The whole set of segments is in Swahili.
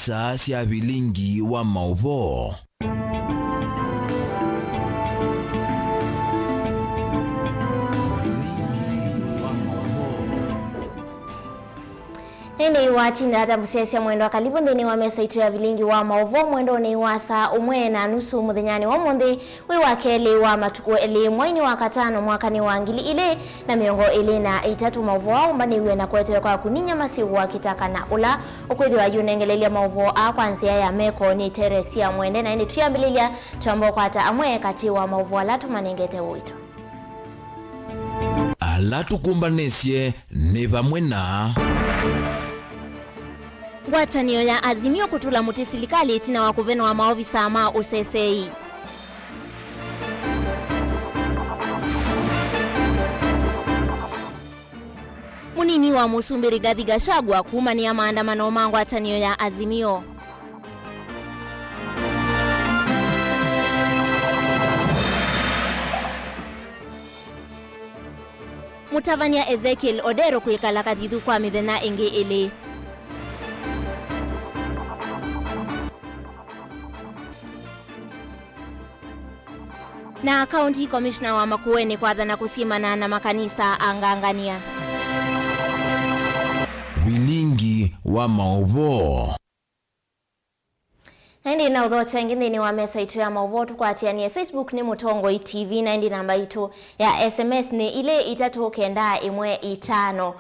isa cia Vilingi Wa Mauvoo. Nini watinda hata busesi mwendo wa kalibu ndini wa mesa itu ya Vilingi Wa Mauvoo mwendo ni wasa umwe na nusu muthenyani wa mundi wiwa keli wa matuku eli mwaini wa katano mwaka ni wangili ile na miongo ili na itatu Mauvoo wa umbani uwe na kuetewe kwa kuninya masivu wa kitaka na ula ukwezi wa yunengelelia Mauvoo kwa nzia ya meko ni teresia mwende na ini tuyambililia chambo kwa hata amwe kati wa Mauvoo alatu manengete uito alatu kumbanesye ni vamwe na ngwatanio ya azimio kutula muti silikali tina wa kuveno wa maovisa ama usesei. Munini wa Musumbi Rigathi Gachagua kuumania maandamano ma ngwatanio ya azimio. Mutavania Ezekiel Odero kuikala kadhidu kwa mithena ingi ili. Na County Commissioner wa Makueni kwa dhana kusimana na makanisa angangania. Vilingi Wa Mauvoo. Naindi na udhocha ingine ni wa mesa itu ya Mauvoo tukuatia ni Facebook ni Mutongo TV. Naindi namba itu ya SMS ni ile 395.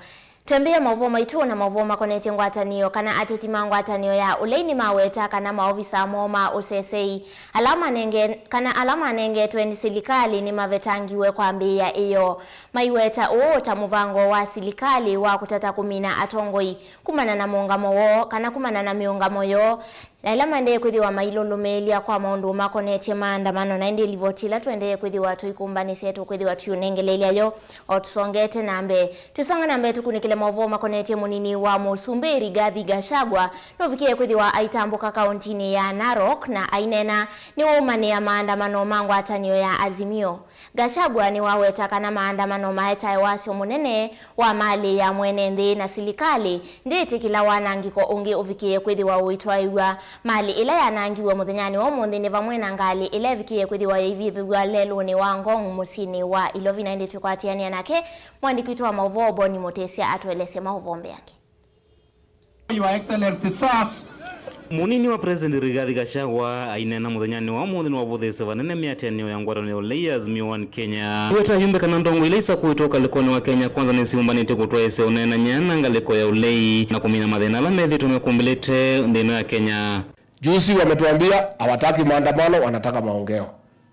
Tuambie Mauvoo maitu na Mauvoo makonete ngwatanio kana atetima ngwatanio ya uleini maweta kana maovisa moma usesei alama nenge tweni silikali ni mavetangiwe kwa mbia iyo maiweta uota muvango wa silikali wa kutata kumina atongoi kumana na muungamo wo kana kumana na miungamo yo na ilama ndeye kuthiwa mailulumelia kwa maundu makonete maandamano na indi livotila tuendeye kuthiwa tuikumbani setu kuthiwa tuyunengelelia yo otusongete nambe tusonga nambe tukunikile Mauvoo makonete munini wa Musumbi Rigathi Gachagua novikie kuthiwa aitambuka kauntini ya Narok na ainena ni waumane ya maandamano mangwatanio ya azimio. Gachagua ni waweta kana maandamano maeta wasio munene wa mali ya mwenende na silikali nditi kila wanangiko ungi uvikie kuthiwa uitwaiwa mali ila yanangiwa muthenyani wa mundi ni vamwena ngali ila vikie kuthiwa iviviwa lelo ni wangong musini wa ilovina indi tukwatiania nake mwandiki wa Mauvoo Boni Motesia atuelese Mauvoo yake. Your Excellency Sas Munini wa President Rigathi Gachagua ainena muthenyani wa muthi ni wavuthise vanene miatianio ya ngwatanio layers miwan Kenya weta yumbe kana ndongo ile isa kuitoka likoni wa Kenya kwanza ni siumbanite kutwa ise unena nyana ngaliko ya ulei na kumina mathina la methi tumekumbilete ndino ya Kenya. Juzi wametuambia hawataki maandamano, wanataka maongeo.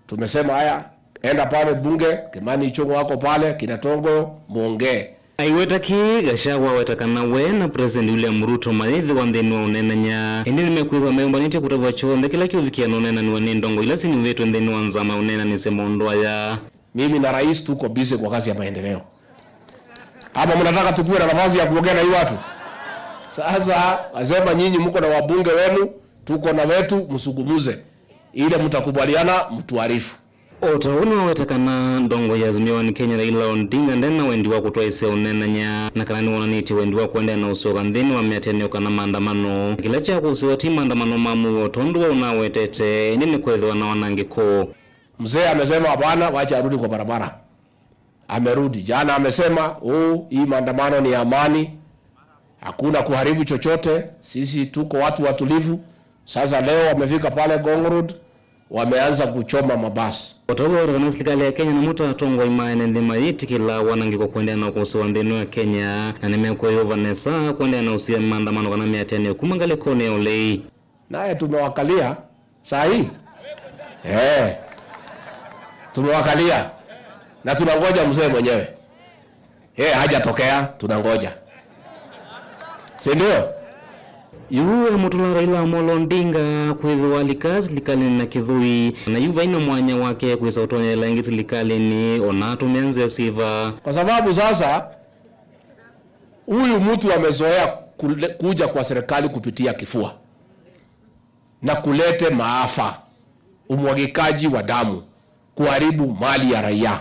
Tumesema haya, enda pale bunge, Kimani Ichung'wa wako pale, Kinatongo, muongee. Aiwetaki Gachagua wetakana we na President William Ruto maithi wa nthini wa unenanya indi nimekuithwa meumbanite kutavwa chonde kila kiuvikia na unena ni wanindongo ila sini vetu nthini wa nzama unena ni semondo aya. Mimi na rais tuko busy kwa kazi ya maendeleo. Ama mnataka tukue na nafasi ya kuongea na hii watu? Sasa asema nyinyi mko na wabunge wenu, tuko na wetu, msugumuze. Ile mtakubaliana mtuarifu. Otauni wawetakana ndongo ya azimio wa Kenya Raila Odinga ndena wendi wa kutwa ise unenanya na kanani wananiti wendi wa kuendea na usoga nthini wa miatianio kana maandamano kila cha kuhusiwa ti maandamano mamu otondu wa unawetete nini kwethwa na wanangiko. Mzee amesema hapana, wacha arudi kwa barabara. Amerudi. Jana amesema hii maandamano ni amani, hakuna kuharibu chochote, sisi tuko watu watulivu. Sasa leo wamefika pale Ngong Road, wameanza kuchoma mabasi. Otawa kana serikali ya Kenya na muta atongo imaene ndima yitikila wanangiko kuendea na kuhusiwa nthini wa Kenya na nimeko yo Vanessa kuendea na usia maandamano kana miatianio kumangale kone ulei. Naye tumewakalia saa hii. Tumewakalia na tunangoja mzee mwenyewe. Hajatokea, tunangoja. Si ndio? Yuwe mutula Raila Amolo Odinga kwithwa likazi likali na kithui na yuva ina mwanya wake kwisa utonya langisi likali ni onatu menze siva. Kwa sababu sasa huyu mtu amezoea kuja kwa serikali kupitia kifua na kulete maafa, umwagikaji wa damu, kuharibu mali ya raia,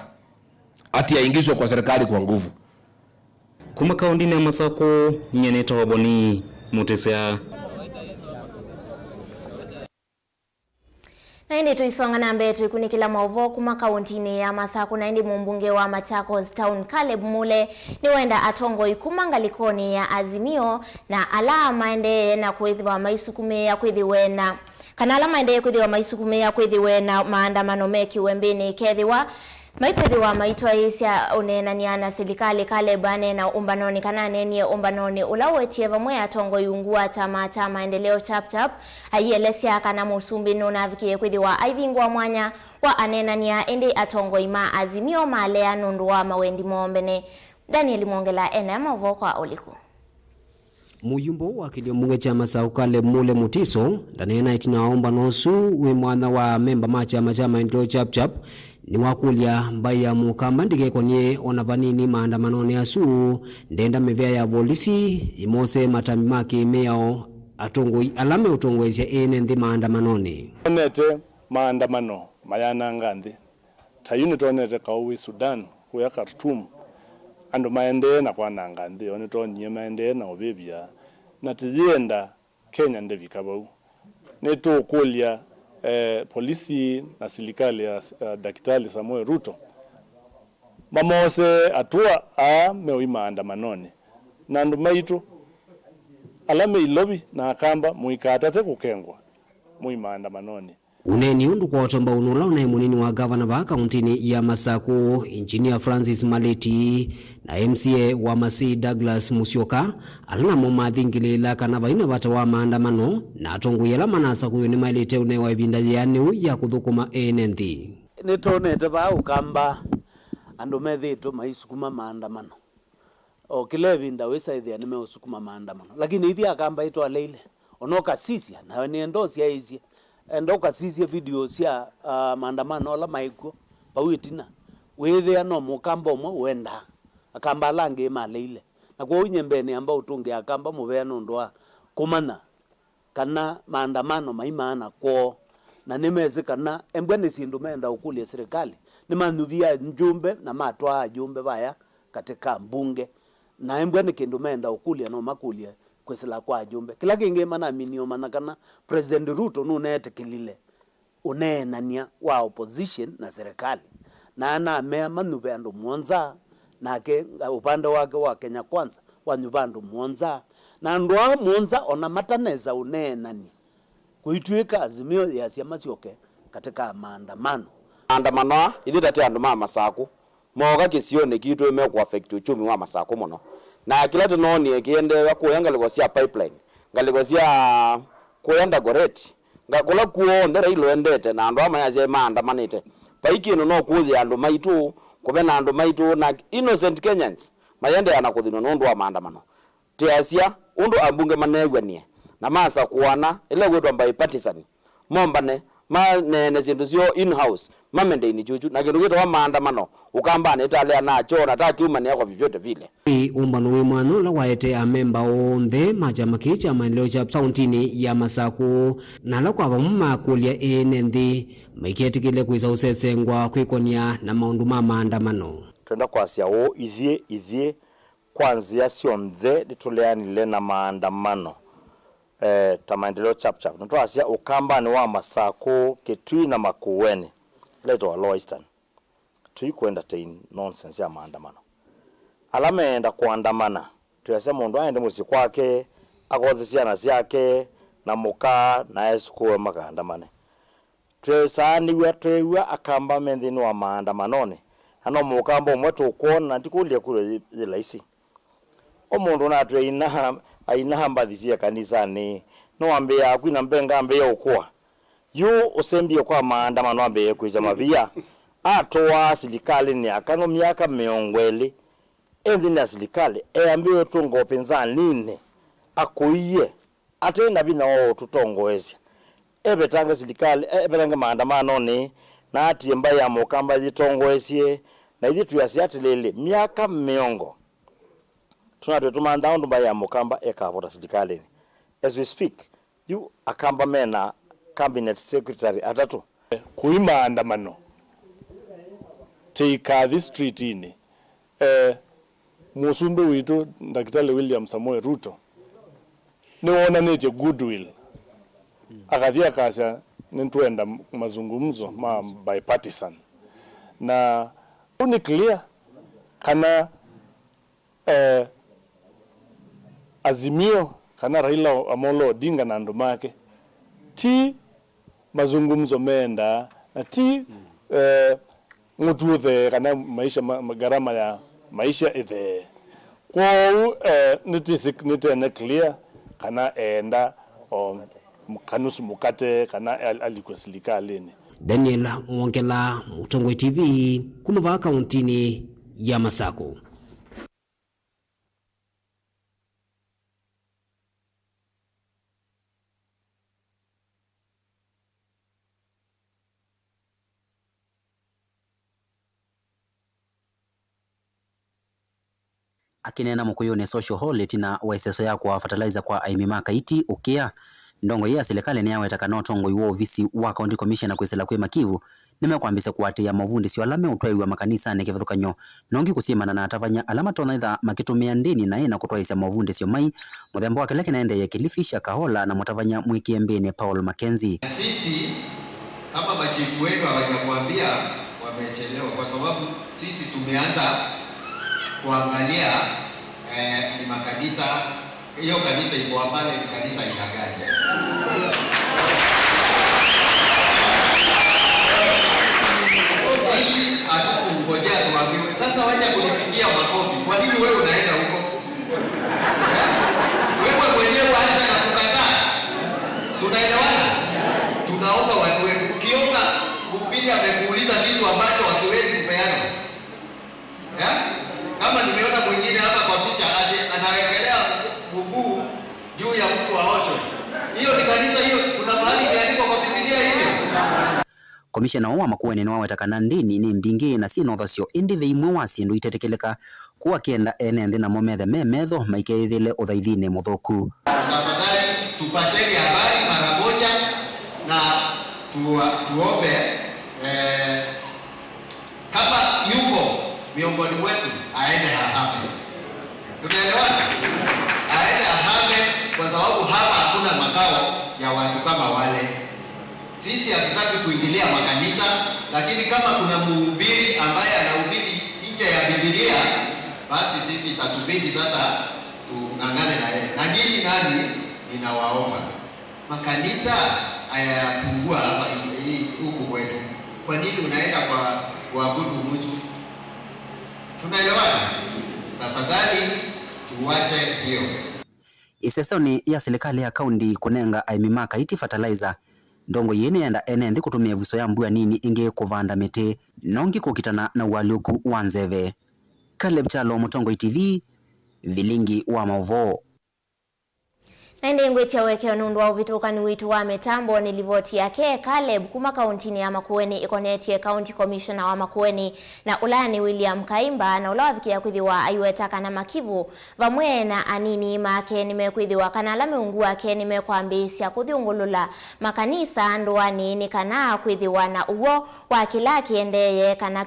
ati yaingizwe kwa serikali kwa nguvu. Kuma kaundini ya Masako nyeneta wa Boni Motesia. Naindi tuisonga na mbetu kunikila Mauvoo kuma kauntini ya Masaku naindi mumbunge wa Machakos Town Caleb Mule ni wenda atongo ikuma ngalikoni ya Azimio na alama ende na kwithiwa maisukume ya kwithiwena kana alama ende kwithiwa maisukume ya kwithiwena maandamano meki wembini kethiwa maithiwa maitwa isya unenania na serikali Caleb na umbanoni kana nenie umbanoni ulawetie vamwe atongo yungua chama cha maendeleo chap ayelesya kana musumbi nuna vikie kwithiwa aivingwa mwanya wa anenania ende atongo ima Azimio malea nundu wa mawendi mombene. Daniel Mongela ena Mauvoo kwa Oliku. Muyumbo wa kiliomunge chama sa Caleb Mule Mutiso ndanena itinaomba nosu we mwana wa memba machama cha maendeleo chap ni wakulia mbaya mukamba ndike konye onavanini maandamanoni asu ndenda mevya ya volisi imose matami maki meo atongoi alame utongwezya ene ndi maandamanoni onete maandamano mayana ngandi tayuni tonete kauwi Sudan kuya Khartoum ando maende na kwa ngandi oneto nye maende na obebia na tiyenda Kenya ndevikabau neto kulia polisi na serikali ya Daktari Samuel Ruto mamose atua mewi maandamanoni na ndo maitu alame ilobi na akamba muikatate kukengwa mui maandamanoni uneni undu kwa otomba unula unae munini wa gavana wa kauntini ya Masaku Engineer Francis Maleti na MCA wa Masi Douglas Musyoka alina mumathingilila kana vaina vata wa maandamano na atongu yela manasa kuyo ni Maleti unewa ivinda yanu ya kuthukuma enenthi nitonete ba ukamba andu methito maisukuma maandamano o kile vinda wesaithia ni meusukuma maandamano lakini hivi akamba ito aleile onoka sisia na ni endosi ya hizi endoka sisia video sia maandamano ala maiko bawitina wethe no mukamba mwe wenda akamba lange maleile na kwa unyembeni amba utunge akamba muveno ndwa kumana kana maandamano maimana kwa na nimeze kana embwene sindu menda ukulia serikali ni manuvia njumbe na matwa jumbe baya katika mbunge na embwene kindu menda ukulia no makulia kwesela kwa jumbe kila kinge mana minio manakana President Ruto nunete kilile unenania wa opposition na serikali na ana mea manuve andu mwonza na ke upande wake wa Kenya Kwanza wanyubandu mwonza na ndwa mwonza ona mataneza unenani kuituika Azimio ya siama sioke katika maandamano ithitete andu ma Masaku moga kisione kitu ime ku affect uchumi wa Masaku muno na kila tunoni kiende kuyenga ligosia pipeline ngaligosia kuenda goreti ngakula kuo ndera ilo endete na andu amayaze maandamanite paikino no kuthi andu maitu kubena andu maitu na innocent Kenyans mayende anakuthino nundu wa maandamano tiasia undu ambunge manegwanie na masa kuana ile gwetwa bipartisan mombane manene zindu sio in house mamende ini juju na kindu gitwa maandamano ukambane itale anacho na takiuma ni yako vivyote vile umbano we mwano la waete a memba onthe majama kicha maendeleo cha kauntini ya Masaku na la kwa vamuma kulia enenthi maiketikile kuisa usesengwa kwikonia na maundu ma maandamano twenda kwasia o ithie kwanzia sionthe dituleanile na maandamano ta maendeleo chap nto asia ukambani wa Masaku Kitui na Makueni leto Lower Eastern tuiko entertain nonsense ya maandamano alameenda kuandamana tuyasema mundu aende musi kwake akoze ciana ciake na muka na esikuwe makaandamane twewa akamba mendhini wa maandamanoni ano mukamba umwe tukuona ndikulia kule zilaisi omundu natwe aina mbathisia kanisani no ambia kwina mbenga ambia ukwa yu usembie kwa maandamano ambia kuija mavia atoa serikali ni akano miaka miongweli endini ya serikali ambia tungo upinzani nini akuiye atenda bina wao tutongoezi ebetanga serikali ebetanga maandamano ni na ati mbaya mukamba zitongoezie na hizi tuyasiatilele miaka miongo tunatwe tumanda ndo mbaya mukamba ekavota serikali as we speak you akamba mena cabinet secretary atatu kuima andamano teika this street ini musumbe witu Daktari William Samuel Ruto ni wona neje goodwill akathia kasa nintuenda mazungumzo bipartisan na ni clear kana Azimio kana Raila Amolo Odinga na ndo make ti mazungumzo menda na ti ngutuwe kana maisha magarama ya maisha ithe kwa nitene clear kana enda mkanusu mukate kana aliko silikalini. Daniel Mwongela, Mutongoi TV, kumava kauntini ya Masako. Akinena mukuyone social hall tina waiseso ya kwa fertilizer kwa aimimaka iti ukia ndongo ya serikali ni yawe takanotongo iwo ofisi wa county commissioner kwesela kwe makivu nimekwambisa kuatia mavundi sio alame utwaiwa makanisa ne kivathukanyo nongi kusimana na atavanya alama tonaitha makitumia ndini na ina kutwaisa mavundi sio mai muthembo wa kile kinaende ya kilifisha kahola na mutavanya mwiki mbene Paul Mackenzie. Sisi kama machifu wetu hawajakuambia wamechelewa kwa sababu sisi tumeanza kuangalia ni makanisa hiyo kanisa iko hapa ni kanisa ina gani. Sisi hatukungojea tuambiwe sasa waje kunipigia makofi. Kwa nini wewe unaenda huko? Wewe mwenyewe waanza na kukataa. Tunaelewana? Tunaomba watu wetu ukiomba mpili amekuuliza kitu ambacho hatuwezi kupeana. Kama nimeona mwingine hapa kwa picha anawekelea mguu juu ya mtu aoshwe. Hiyo ni kanisa hiyo, kuna mahali imeandikwa kwa Biblia hivyo. Komishana wa makueni no watakana ndini ni mbingi na sino thosio indive imwe wasindu itetekeleka kuwa kienda enende na momethe memetho maikeithile uthaithine muthuku. Tafadhali tupasheni habari mara moja na tuombe kama yuko miongoni mwetu aende ahame. Tunaelewana? Aende ahame kwa sababu hapa hakuna makao ya watu kama wale. Sisi hatutaki kuingilia makanisa, lakini kama kuna mhubiri ambaye anahubiri nje ya Biblia, basi sisi tatubidi sasa tungangane na yeye. Na nyinyi nani ninawaomba. Makanisa hayapungua hapa huku kwetu. Kwa nini unaenda kwa kuabudu mtu? Tunaelewana? Tafadhali tuache hiyo. Isesoni ya serikali ya kaunti kunenga aimimaka iti fertilizer ndongo yene enda enendi kutumia vuso ya mbua nini inge kuvanda mete nongi kukitana na waluku wanzeve. Caleb Chalo, Mutongoi TV, Vilingi wa Mauvoo. Naende ngwetia weke nundu wa uvitukani witu wa metambo ni livoti yake Caleb kuma kauntini ya Makueni ikonetie county commissioner wa Makueni na ulani William Kaimba na ulawa vikia kuidhiwa ayueta kana makivu vamwe na anini make nimekuidhiwa kana alame ungua ke nimekuambisia kuthiungulula makanisa nduani ni kana kuidhiwa na uwo wa kila kiendeye kana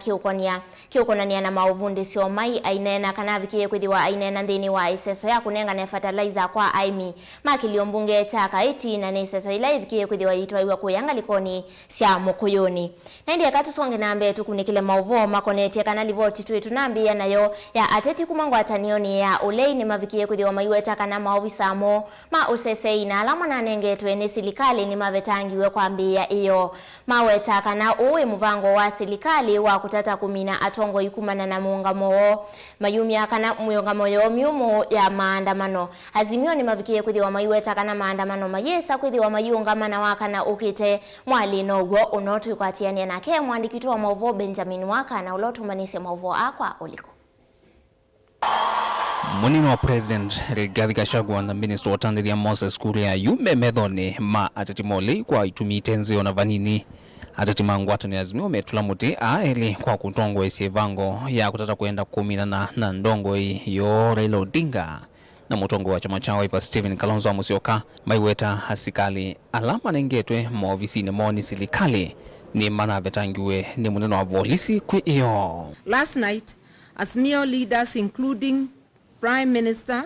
kiukonania na mauvundi sio mai ainena kana vikia kuidhiwa ainena ndini wa iseso ya kunenga na fertilizer kwa aimi makilio mbunge taka iti na neseso ila ivikie kwithiwa yitwaiwa kuyanga likoni sia mukuyuni. Na ndiye katusonge nambe tukunikile Mauvoo makonetie kana livoti tuitu nambia nayo ya ateti kumangwatanioni ya ulei ni mavikie kwithiwa maiweta kana maovisamo ma usesei na alama na nengetwe ni silikali ni mavetangiwe kwa mbia iyo. Maweta kana uwe muvango wa silikali wa kutata kumina atongo ikumana na muungamo mayumia kana muungamo yo miumu ya maandamano. Azimio ni mavikie kwithiwa maiweta kana maandamano mayesa kwithiwa mayungamana wakana ukite mwali nogwo unotu kwa tiania na ke mwandikitu wa Mauvoo Benjamin Waka na ulotumanise Mauvoo akwa uliko. Munino wa President Rigathi Gachagua na Minister wa Tanzania Moses Kuria yume methoni ma atatimoli kwa itumi tenzio na vanini atatimangwata ni azimio metulamuti aeli kwa kutongo isi vango ya kutata kuenda kumina na ndongo yo Raila Odinga na mutongo wa chama cha Wiper Stephen Kalonzo Musyoka maiweta hasikali alama nengetwe maofisini moni silikali ni mana vetangiwe ni muneno wa volisi kwi iyo. Last night, Azimio leaders including Prime Minister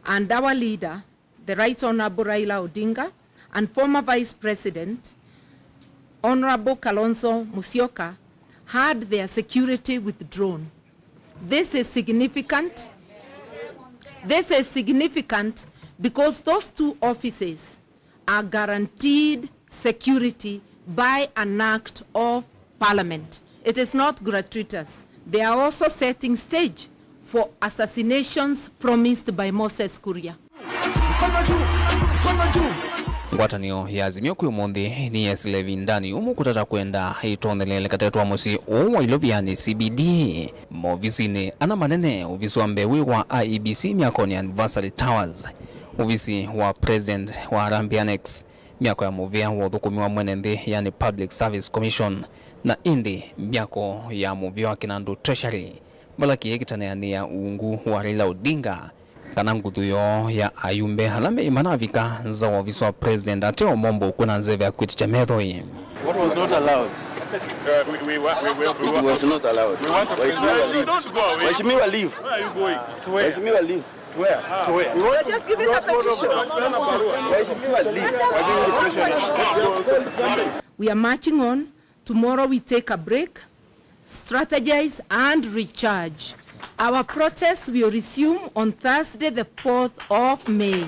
and our leader, the Right Honorable Raila Odinga, and former Vice President Honorable Kalonzo Musyoka had their security withdrawn. This is significant. This is significant because those two offices are guaranteed security by an act of Parliament. It is not gratuitous. They are also setting stage for assassinations promised by Moses Kuria. Ngwatanio ya Azimio kwa umuthi ni yesilevi ndani umu kutata kwenda itonelele katetwa musi uwa iloviani CBD movizini ana manene uvisi wa mbewi wa IEBC miakoni Anniversary Towers uvisi wa President wa Arambi Annex miako ya muvia wa udhukumiwa mwenende yani Public Service Commission na indi miako ya muvia wa Kinandu Treasury balaki yekitaneani ya uungu wa Raila Odinga kana nguthuyo ya ayumbe halame imanavika za ofisi wa President ateo mombo kuna nzeve ya kwiti cha methoi. What was not allowed? It was not allowed. Waheshimiwa leave. Where are you going? To where? Waheshimiwa leave. Where? To where? We were just giving a petition. Waheshimiwa leave. We are marching on. Tomorrow we take a break, strategize and recharge. Our protests will resume on Thursday, the 4th of May.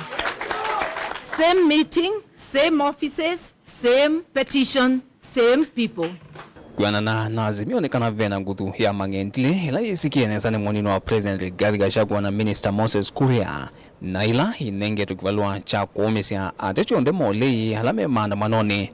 Same meeting, same offices, same petition, same people. Kuanana na Azimio onekana vena nguthu ya mangendile ila isikie nesane mwanino wa President Rigathi Gachagua na Minister Moses Kuria na ila inenge tukivalua cha kuomesia atecho onde molei halame maandamanoni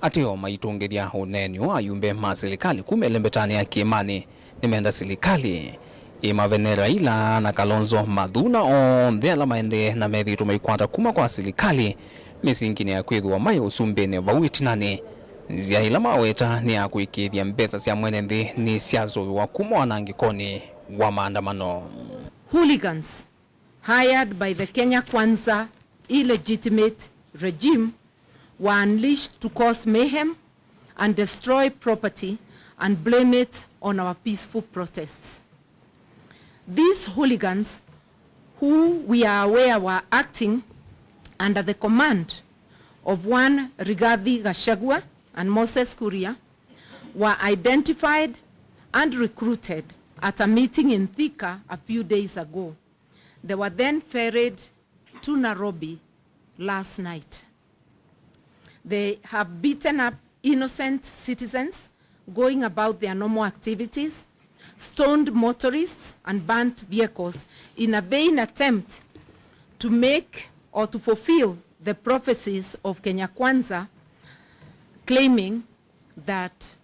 ateo maitongeria uneni wa ayumbe ma serikali kumelembetani ya kiimani nimeenda serikali imavene Raila na Kalonzo madhuna onde alama ende na methi tumeikwata kuma kwa serikali misingine ya kwithu wa mayo usumbene vawitinani nzia ila maweta ni ya kuikithia mbesa sia mwenende ni siazo wa kumwana ngikoni wa maandamano. Hooligans hired by the Kenya Kwanza illegitimate regime were unleashed to cause mayhem and destroy property and blame it on our peaceful protests. These hooligans, who we are aware were acting under the command of one Rigathi Gachagua and Moses Kuria, were identified and recruited at a meeting in Thika a few days ago. They were then ferried to Nairobi last night. They have beaten up innocent citizens going about their normal activities, stoned motorists and burnt vehicles in a vain attempt to make or to fulfill the prophecies of Kenya Kwanza, claiming that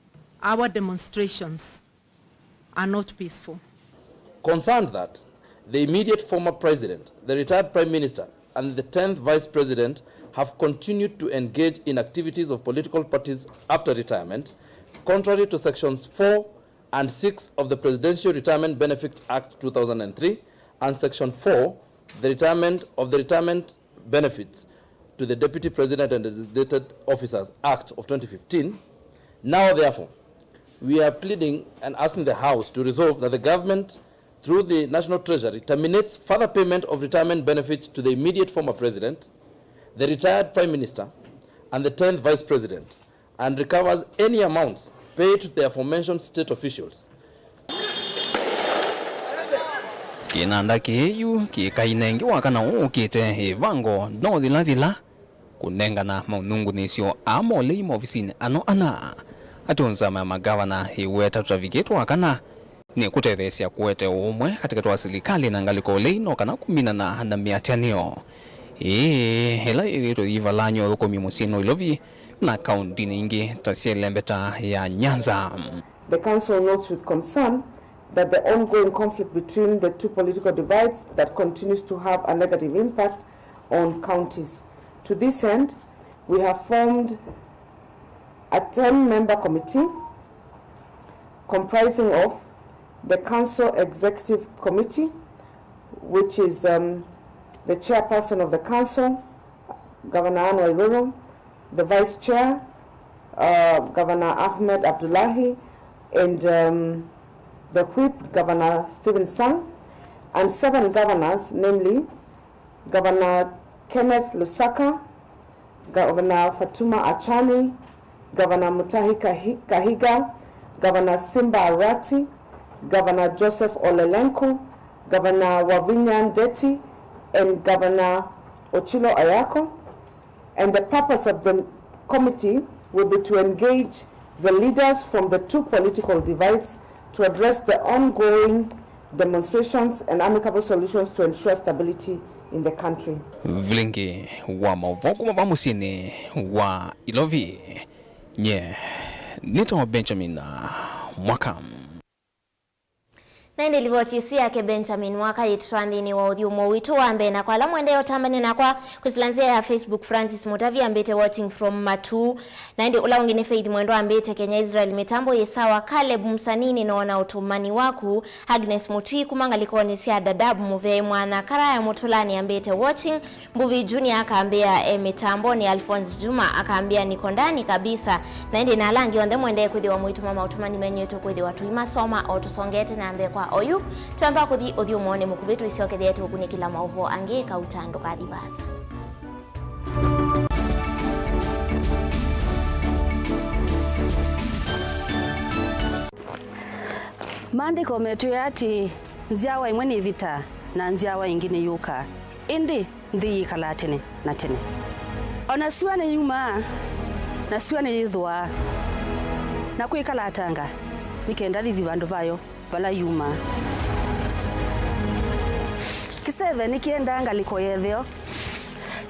our demonstrations are not peaceful. Concerned that the immediate former president, the retired prime minister, and the 10th vice president have continued to engage in activities of political parties after retirement, contrary to sections 4 and 6 of the Presidential Retirement Benefit Act 2003 and section 4, the Retirement Benefits to the Deputy President and Designated Officers Act of 2015. Now, therefore, we are pleading and asking the House to resolve that the government, through the National Treasury, terminates further payment of retirement benefits to the immediate former president, the retired prime minister, and the 10th vice president, and recovers any amounts paid to the aforementioned state officials. Kinanda kiyu kikainengi wakana ukite ivango no dhila kunengana maunungu nisio amole imo ofisini ano ana atunzama magavana iweta trafiketi wakana ni kutethesia kuwete umwe katika twa serikali na ngaliko leino kana kumina na miatianio hela ito ivalanyo ukomi musino ilovi na kaunti nyingi tasiyelembeta ya Nyanza. The council notes with concern that the ongoing conflict between the two political divides that continues to have a negative impact on counties. To this end, we have formed a 10-member committee comprising of the Council Executive Committee, which is the chairperson of the council, Governor Anne Waiguru, the vice chair, Governor Ahmed Abdullahi, and the whip, Governor Stephen Sang, and 7 governors, namely Governor Kenneth Lusaka, Governor Fatuma Achani, Governor Mutahi Kahiga, Governor Simba Arati, Governor Joseph Olelenku, Governor Wavinya Ndeti, and Governor Ochilo Ayako. And the purpose of the committee will be to engage the leaders from the two political divides to address the ongoing demonstrations and amicable solutions to ensure stability in the country. Vilingi Wa Mauvoo kuma musini wa Ilovi nye nito Benjamin Mwaka. Na ndilivotisia ke Benjamin Mwaka yitutwandini wa udhiumo witu wambe na kwa lamu endeyo tambani na kwa kusilanzia ya Facebook Francis Mutavi ambete watching from Matu na ndi ula ungine Faith Mwendo ambete Kenya Israel mitambo yesawa Caleb Msanini na wana utumani waku Agnes Mutui kumanga likoni siya Dadabu Muvei mwana Karaya Mutulani ambete watching Mbuvi Junior akaambia mitambo ni Alphonse Juma akaambia niko ndani kabisa na ndi na alangi onde mwende kuthi wa mwitu mama utumani menyu yetu kuthi watu imasoma o tusongete na ambe kwa oyu tuamba kuthi odhiu muone mukubetu isioke yetu okuni kila mauvoo ange kautando kadibasa Maandiko metu ati nziawa imwe ni vita na nziawa ingine yuka indi nthi yikala tene na tene ona siwa ni yuma na siwa ni yithwa na kwikala atanga nikenda thithi vandu vayo vala yuma kiseve nikienda ngaliko yetheo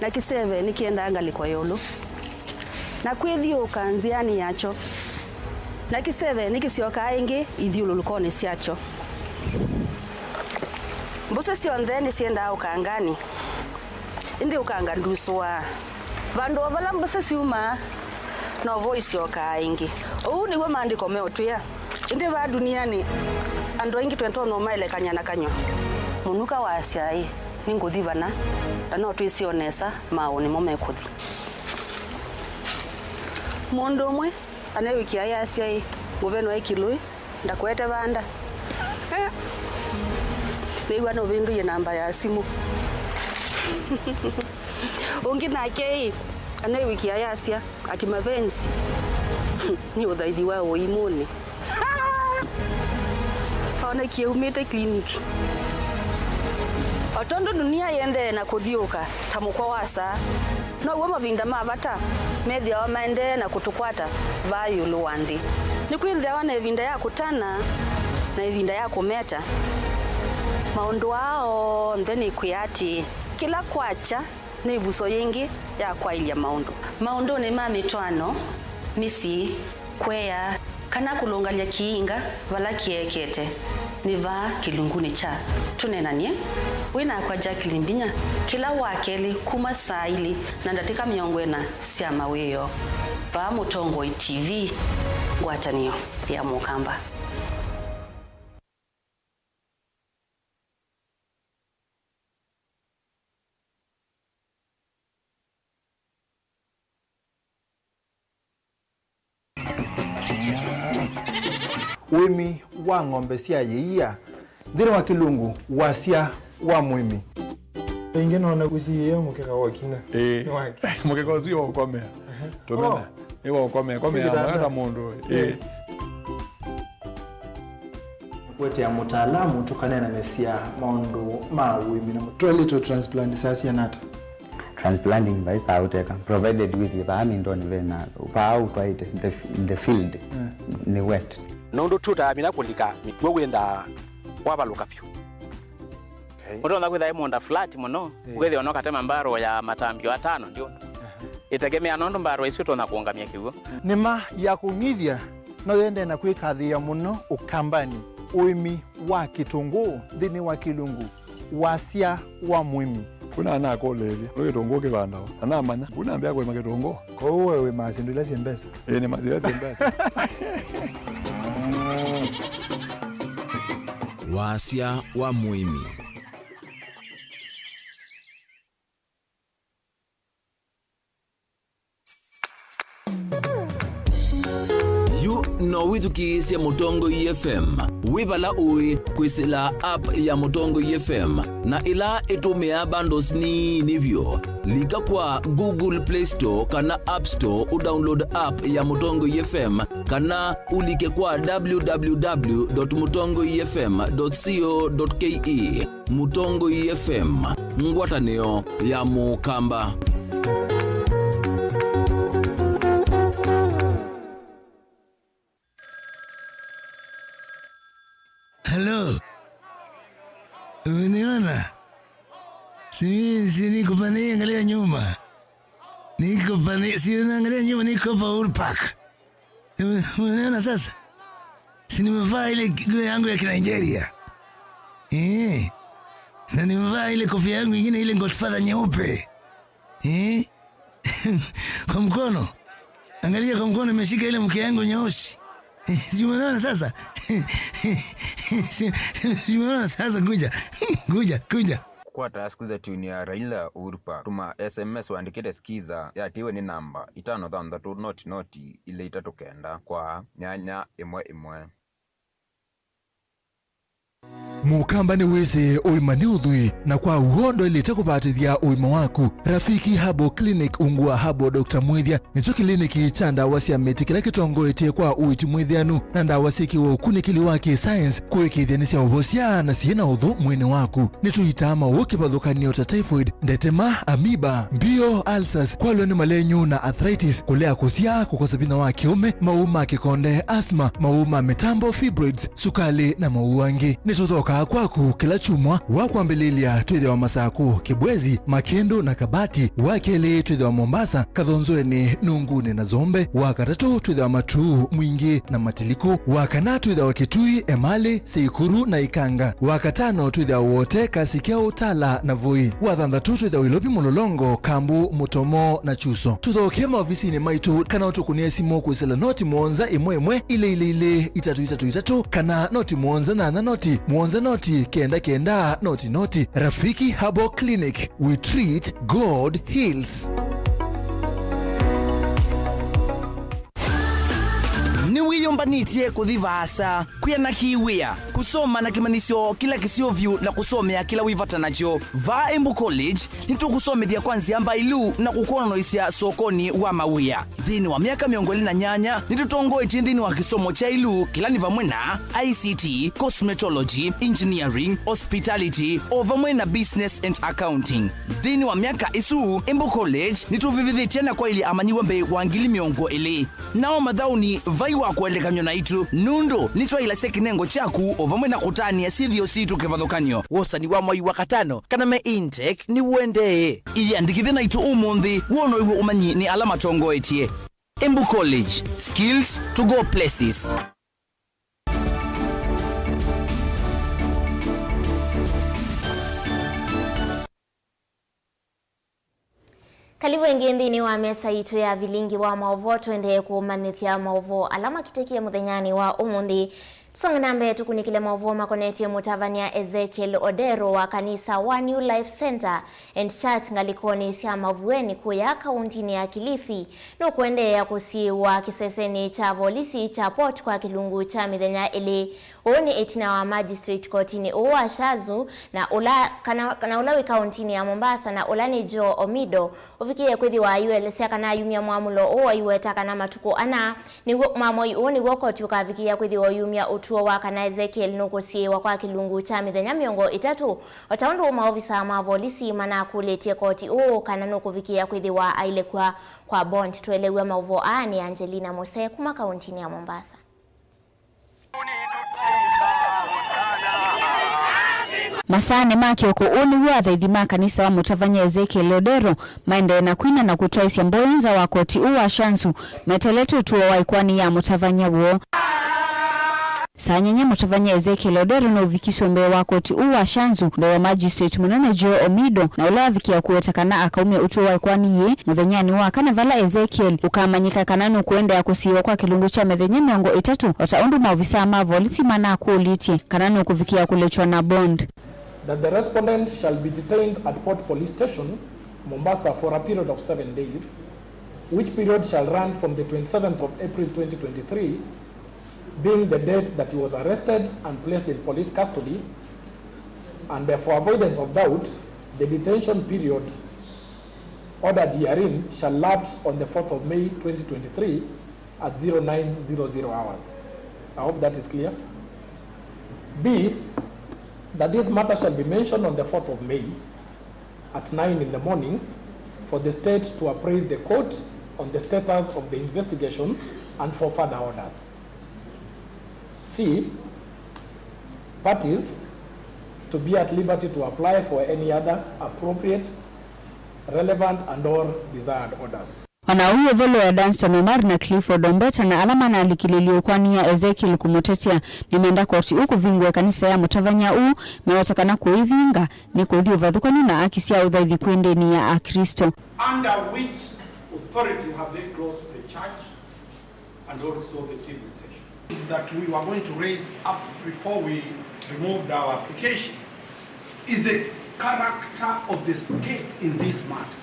na kiseve nikienda ngaliko yolu na kwithiuka nziani yacho na kiseve nikisioka ingi ithiululukoni siacho mbuse sionthe nisienda ukangani indi ukanga nduswa vandu vala mbuse siuma no voice yoka ingi uu niwe maandiko meotwia indi va duniani andu ingi twento no maile kanyana kanyo munuka wa asiai ninguthi vana no twisionesa mauni mo mekuthi mundu umwe anewikia ya asiai nguveno ekilui ndakwete vanda niwa no vindu ye namba ya simu ungi nake anewikia ya asia ati mapenzi ni uthaithi wa uimuni ona kiumite kliniki otondo dunia yende na kuthiuka tamukwa wasa no uwe mavinda mavata methia wa maende na kutukwata vayu luwandi ni kwithia wana evinda ya kutana na evinda ya kumeta maundu wao ndeni kuyati kila kwacha ni ivuso yingi ya kwailia maundu ni mamitwano misi kwea kana kulongalia kiinga vala kiekete niva kilunguni cha tunenanie wina kwa Jacqueline Binya kila wakeli kuma saili na ndatika miongwena sia maweyo pa Mutongo TV ngwatanio ya Mukamba. Wimi wa ng'ombe cia yeia thiri wa kilungu wasia wa mwimi ingi nona kusiye mukeka wakina mukeka usio ukomea tumena ewa ukomea mwana mundu kwete ya mutaalamu tukanena nesia maundu ma wimi na mutolito transplant sasa nata transplanting by sauteka provided with the amindoni vena pa out right in the field ni wet nondo tuta mina kulika mitwe wenda wabaluka pyo Utonda kwitha imonda flat muno ugethi onoka tema mbaro ya matambio 5 ndio itegemea nondo mbaro icio tona kuongamia kiugo nima ya kunyithia no yende na kwikathia muno ukambani uimi wa kitungu thini wa kilungu wasia wa mwimi kuna ana kolevya no kitungu kibanda ana manya kuna ambia kwa kitungu kwa wewe masindula siembesa ni mazira siembesa wasia wa mwimi yu no withukisya Mutongo FM wibala ui kwisila app ya Mutongo FM na ila itumia bundles ni nivyo lika kwa Google Play Store kana App Store udownload app ya Mutongo FM kana ulike kwa www.mutongofm.co.ke. Mutongo FM, ngwataneo ya Mukamba. Hello. Uniona? Si niko pani angalia nyuma. Niko pani, si unaangalia nyuma, niko pa Uhuru Park. Unaona sasa? Si nimevaa ile nguo yangu ya Nigeria. Na nimevaa ile kofia yangu nyingine ile Godfather nyeupe. Kwa mkono. Angalia kwa mkono nimeshika ile mke yangu nyeusi. Si unaona sasa? Si unaona sasa kuja. Kwa taskiza tuni ya Raila Uhuru Park. Tuma SMS waandikite skiza ya tiwe ni namba 533 ile itatokenda kwa nyanya imwe. Mukamba ni wese oimani udhui na kwa uhondo ili tekupatithia uima waku. Rafiki Habo Clinic ungua Habo Dr. Mwithia nicho kliniki cha ndawa cia miti kila kitongo etie kwa uiti mwithianu na ndawa siki wa ukunikili wake science kuikithia nisia uvosia na siena udhu mwene waku. Nituitama ukipathukanio ta typhoid, ndetema, amiba, mbio, ulcers, kwalo ni malenyu na arthritis, kulea kusia, kukosa bina wa kiume, mauma kikonde, asma, mauma mitambo, fibroids, sukali na mauangi. Nituthoka kwaku kila chumwa wakwambililia twithe wa Masaku, Kibwezi, Makendo na Kabati, wakeli twithe wa Mombasa, Kathonzweni, Nunguni na Zombe, wakatatu twithe wa Matuu, Mwingi na Matiliku, wakana twithe wa Kitui, Emali, Seikuru na Ikanga, wakatano twithe wa wote Kasikia, Utala na Voi, wathanthatu twithe wa Ilopi, Mulolongo, Kambu, Mutomo na Chuso. Tuthoke maofisini maitu kana utukunie simu kwisela noti mwonza imwe ile itatu kana noti mwonza na noti mwonza noti kenda noti. Rafiki Habo Clinic, we treat, God heals. Ni wiyombanitye kuthivasa kuyana kiwia kusoma na kimanisio kila kisiovyu na kusomea kila wivata nacho va Embu College nitukusomethia kwanzia mbailu na kukonoisia sokoni wa mawia thini wa miaka 28 nitutongoetie thini wa kisomo cha ilu kila ni vamwe na ICT, cosmetology, engineering, hospitality o vamwe na business and accounting. Thini wa miaka isu Embu College nituvivithitie na kwa ili amanyiwa mbe wa ngili miongo ili nao mathauni vai wa kuelekanyo na itu nundu nitwa ila sekinengo chaku ovamwe na kutania sithio situ kevathukanio wosani wa mwai wa katano kana me intake ni uende iandikithe na itu umundi wono iwo umanyi ni alama tongoetie. Embu College, skills to go places. Karibu wengine wa mesa itu ya Vilingi Wa Mauvoo twende kumanithia Mauvoo alama kitekia muthenyani wa umundi. Songa nambe tukunikile Mauvoo makoneti mutavania Ezekiel Odero wa kanisa wa New Life Center and Church ngalikoni sia Mavueni kuya kauntini ya Kilifi no kuende ya kusiwa kiseseni cha polisi cha port kwa kilungu cha mithenya ili oni etina wa magistrate kotini uwa shazu na ulawi kauntini ya Mombasa na ulani Jo Omido ufikie kwithi wa ULC kana yumia mwamulo uwa iweta kana matuko ana ni mamoi uoni woko tukavikia kwithi wa yumia utuo wa kana Ezekiel nukusiwa kwa kilungu cha mithenya miongo itatu wataundu maofisa ma polisi mana kuletie koti kana nukuvikia kwithi wa aile kwa bond tuelewe Mauvoo ani Angelina Mose kuma kauntini ya Mombasa. Masane makioko uni wa thithima kanisa wa mutavanya Ezekiel Odero maende na kwina na kutoisia mboenza wa koti uwa shansu meteletu tuwa waikwani ya mutavanya wo Sanyanya mutavanya Ezekiel Odero no vikiswe mbe wa koti uwa shanzu mbe wa magistrate munene Jo Omido na ula vikia kuwetakana akaumia utuwa waikwani ye muthenyani wa kana vala Ezekiel ukamanyika kananu kuenda ya kusiwa kwa kilungu cha methenya miongo itatu wataundu maofisa ma polisi mana kuulitie kananu kuvikia kulechwa na bond. That the respondent shall be detained at Port Police Station, Mombasa for a period of 7 days, which period shall run from the 27th of April 2023 being the date that he was arrested and placed in police custody, and for avoidance of doubt, the detention period ordered herein shall lapse on the 4th of May 2023 at 0900 hours. I hope that is clear. B, that this matter shall be mentioned on the 4th of May at 9 in the morning for the state to appraise the court on the status of the investigations and for further orders. C, parties to be at liberty to apply for any other appropriate, relevant and or desired orders. Wanauye volo ya Danstan Omar na Clifford Ombeta na alama na alikililio kwa niya Ezekiel kumutetea nimeenda koti uku vingwe kanisa ya Mutavanya uu mewatakana kuivinga ni kuhidhi vadhukani na akisia udhaidhi kuende ni ya Akristo. Under which authority have they closed the church and also the TV station? That we were going to raise up before we removed our application is the character of the state in this matter.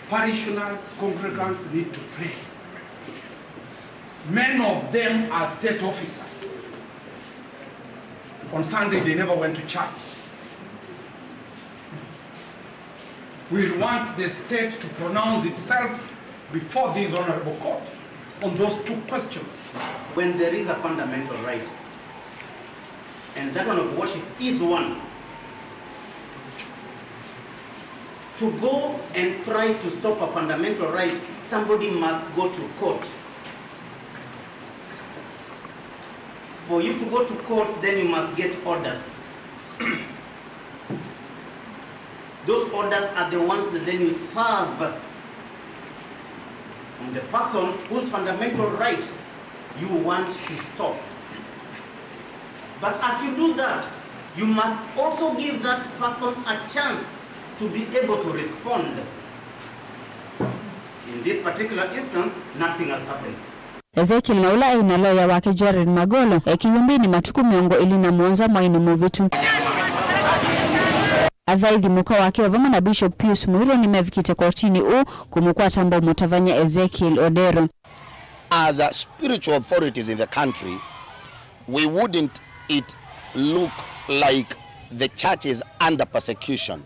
Parishioners, congregants need to pray. Many of them are state officers. On Sunday, they never went to church. We want the state to pronounce itself before this honorable court on those two questions. When there is a fundamental right, and that one of worship is one, to go and try to stop a fundamental right, somebody must go to court. For you to go to court, then you must get orders. Those orders are the ones that then you serve on the person whose fundamental right you want to stop. But as you do that, you must also give that person a chance to be able to respond. In this particular instance, nothing has happened. Ezekiel na ula ina lawyer wake Jared Magolo ekiyumbini matuku miongo ili na muonza mwaini muvitu. Adhaidhi muka wake wavama na Bishop Pius Muiro ni mevikite kortini kumukua tambo Mutavanya Ezekiel Odero. As a spiritual authorities in the country, we wouldn't it look like the church is under persecution.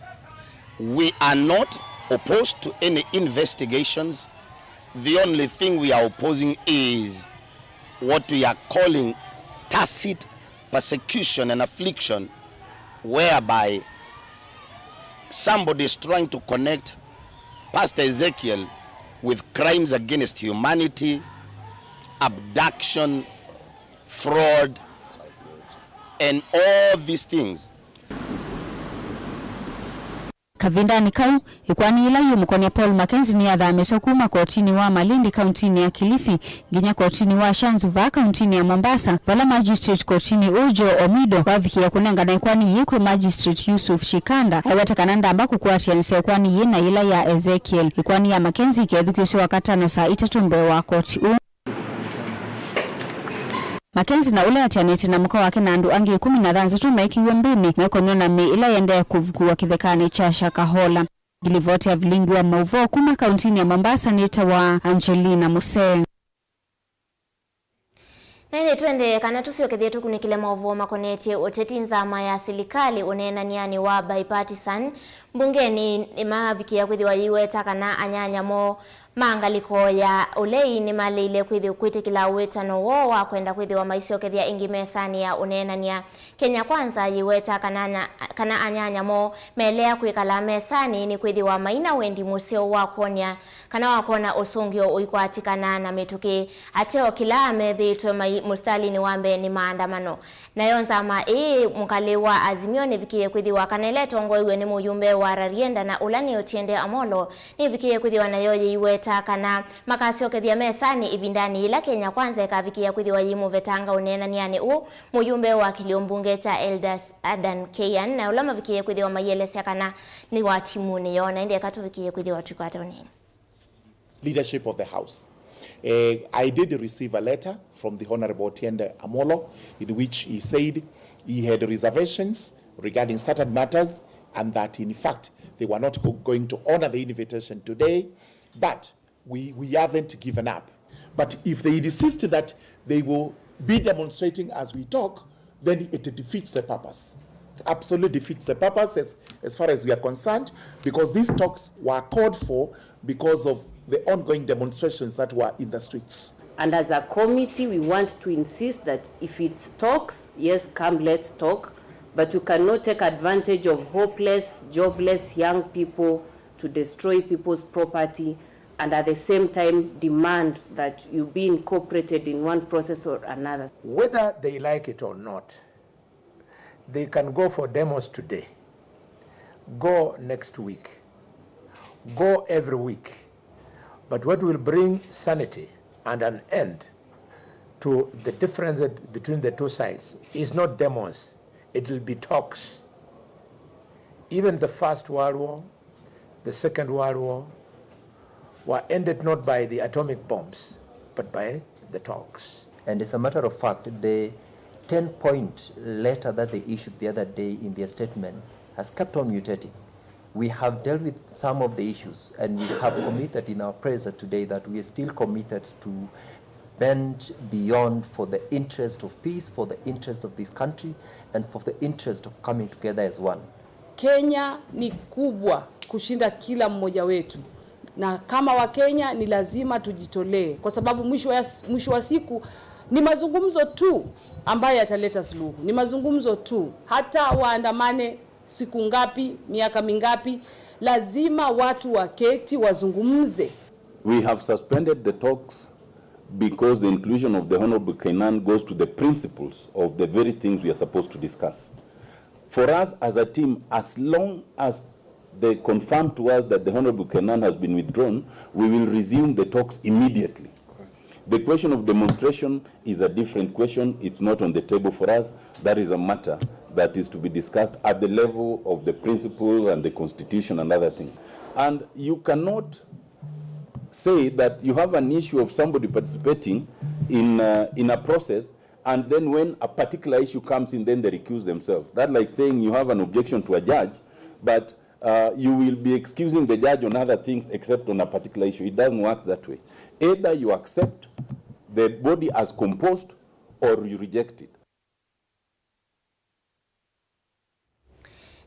We are not opposed to any investigations. The only thing we are opposing is what we are calling tacit persecution and affliction, whereby somebody is trying to connect Pastor Ezekiel with crimes against humanity, abduction, fraud, and all these things. Kavindani kau ikwani ila yu mkonia Paul Mackenzie ni adhameso kuma kotini wa Malindi kauntini ya Kilifi, ginya kotini wa Shanzuva kauntini ya Mombasa, wala magistrate kotini Ujo Omido waviki ya kunenga na ikwani yikwe magistrate Yusuf Shikanda haiwata kananda ambaku kuatia nise ikwani yina ila ya Ezekiel ikwani ya Mackenzie kiedhukisi wakatano saa itatumbe wa koti Mackenzie na ule atianete na mkoa wake na andu angi 13 tu maiki mbini mekono na me ila yende kuvukuwa kithekani cha Shakahola. Gilivote ya Vilingi Wa Mauvoo kuma kauntini ya Mombasa nita wa Angelina Museng. Nene twende kana tusio kedhetu kunikile mauvoo makonete uteti nzama ya silikali unena niani wa bipartisan mbungeni mavikia kwithiwa yiweta kana anyanya mo maangaliko ya ulei ni malile kwitikila wetano wo wa kwenda kwithiwa maisio kethia ingi mesani ya unena niya Kenya Kwanza yiweta kana anyanya mo melea kwikala mesani ni kwithiwa maina wendi musio wa kuonia kana wakona usungio uikwatikana na mituki ateo kila amethitwe mustali ni wambe ni maandamano nayo nzama mukali wa Azimio ni vikie kwithiwa kana ile tongoiwe ni muyumbe wa Rarienda na ulani Otiende Amolo ni vikie kwithiwa nayo yiweta kana makasio kethia mesani ivindani ila Kenya Kwanza ikavikia kwithiwa yimu vetanga unena niani muyumbe wa kiliombunge cha Eldas Adan Keyan na ulama vikie kwithiwa mayelesya kana ni watimuni yona indi akatuvikie kwithiwa tukwata unena leadership of the House. I did receive a letter from the Honorable Otiende Amolo in which he said he had reservations regarding certain matters and that in fact they were not going to honor the invitation today, but we haven't given up. But if they insist that they will be demonstrating as we talk, then it defeats the purpose. Absolutely defeats the purpose as far as we are concerned, because these talks were called for because of the ongoing demonstrations that were in the streets. And as a committee, we want to insist that if it's talks, yes, come, let's talk, but you cannot take advantage of hopeless, jobless young people to destroy people's property and at the same time demand that you be incorporated in one process or another. Whether they like it or not, they can go for demos today, go next week, go every week. But what will bring sanity and an end to the difference between the two sides is not demos, it will be talks. Even the First World War, the Second World War, were ended not by the atomic bombs, but by the talks. And as a matter of fact, the 10-point letter that they issued the other day in their statement has kept on mutating. We have dealt with some of the issues, and we have committed in our prayer today that we are still committed to bend beyond for the interest of peace, for the interest of this country, and for the interest of coming together as one. Kenya ni kubwa kushinda kila mmoja wetu. Na kama wa Kenya ni lazima tujitolee, kwa sababu mwisho wa siku ni mazungumzo tu ambayo yataleta suluhu. Ni mazungumzo tu. Hata waandamane siku ngapi, miaka mingapi, lazima watu waketi wazungumze. We have suspended the talks because the inclusion of the Honorable Kainan goes to the principles of the very things we are supposed to discuss. For us as a team, as long as they confirm to us that the Honorable Kainan has been withdrawn, we will resume the talks immediately. The question of demonstration is a different question. It's not on the table for us. That is a matter that is to be discussed at the level of the principle and the constitution and other things. And you cannot say that you have an issue of somebody participating in a process, and then when a particular issue comes in, then they recuse themselves. That's like saying you have an objection to a judge, but you will be excusing the judge on other things except on a particular issue. It doesn't work that way. Either you accept the body as composed or you reject it.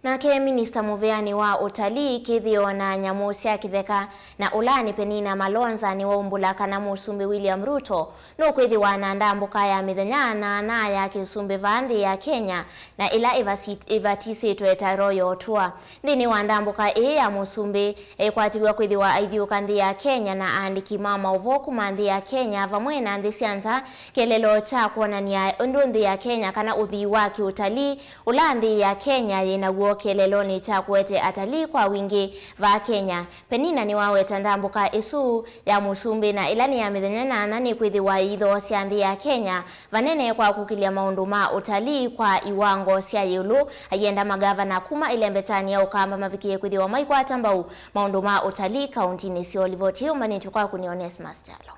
Nake Minister Muveani wa utalii Kithio na Nyamusia Kitheka na Ulani Penina Malonza ni waumbula kana Musumbi William Ruto no kwithiwa na ndambuka ya mithenya na ya kiusumbi vandi ya Kenya na ila ivatisitwe eta Royal Tour ndini wa ndambuka ya Musumbi kwatiwa kwithiwa aithiuka nthi ya Kenya na andiki Wa Mauvoo kuma nthi ya Kenya vamwe na nthi cianza kelelo cha kuonania undu nthi ya Kenya kana uthii wa kiutalii ula nthi ya Kenya yina keleloni cha kuete atalii kwa wingi va Kenya. Penina ni waweta ndambuka isu ya Musumbi na ilani ya mithenya na ni kwithiwa itho cia nthi ya Kenya vanene kwa kukilia maundu ma utalii kwa iwango cia yulu ayenda magavana kuma ilembetani ya ukamba mavikie kwithiwa maikwata mbau maundu ma utalii kauntini cio livoti umanitu kwa kuniones Mastalo.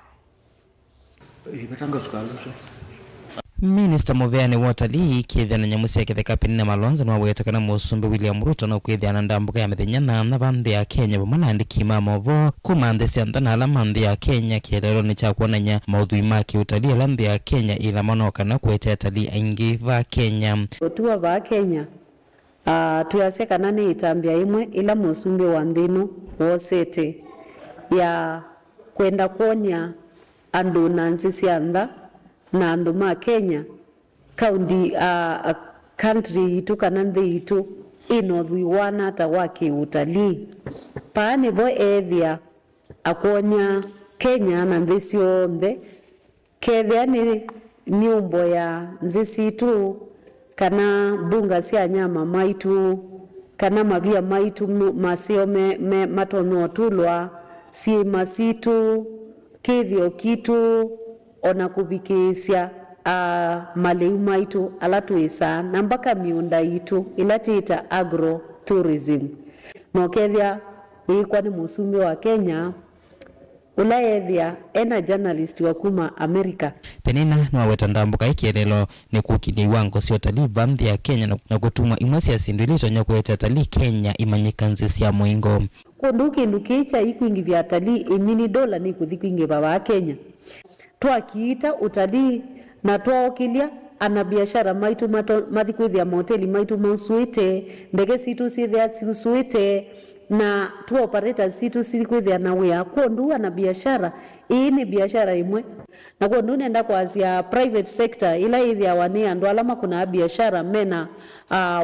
Minister Muveani wa utalii Kithia na Nyamusia Kitheka Penina Malonza na waweta kana Musumbi William Ruto na kwithia na ndambuka ya mithenya na vandi ya Kenya vamwe andiki Wa Mauvoo kuma nthi cia na ala nthi ya Kenya kielelo ni cha kuonanya maudhui ma kiutalii ala nthi ya Kenya ila manoka na kwete atalii aingi va Kenya. Otua va Kenya tuyase kana ni itambia imwe ila Musumbi wa nthino wosete ya kwenda kuonya andu na nzi cia ntha na andu ma Kenya county country itu kana nthi itu inothui wana ta waki utalii paani vo ethia akonya Kenya na nthi cionthe kethia ni nyumbo ya nthi citu kana bunga cia nyama maitu kana mavia maitu masio matonyo tulwa si masitu kithio kitu ona kubikisya maleu maitu ala tuisa na mpaka miunda itu ila tiita agro tourism no kethia ikwa ni Musumbi wa Kenya ula ethia ena journalist wa kuma America. Penina ni waweta ndambuka ikielelo ni kukilia iwango cia utalii va nthi ya Kenya na gutuma imwe cia sindu ili tonya kweta atalii Kenya imanyika nthi cia muingo kundu kindu kicha ikwingi vya atalii imini dola ni kuthi kwingi va Kenya twakiita utalii na twaokilia ana biashara maitu mathikwithia mahoteli maitu mausuite ndege situ sithia siusuite na tu operators situ sikwithia na wia kondu ana biashara. Hii ni biashara imwe na kondu nenda kwazia private sector ila ithia wane andu alama kuna biashara mena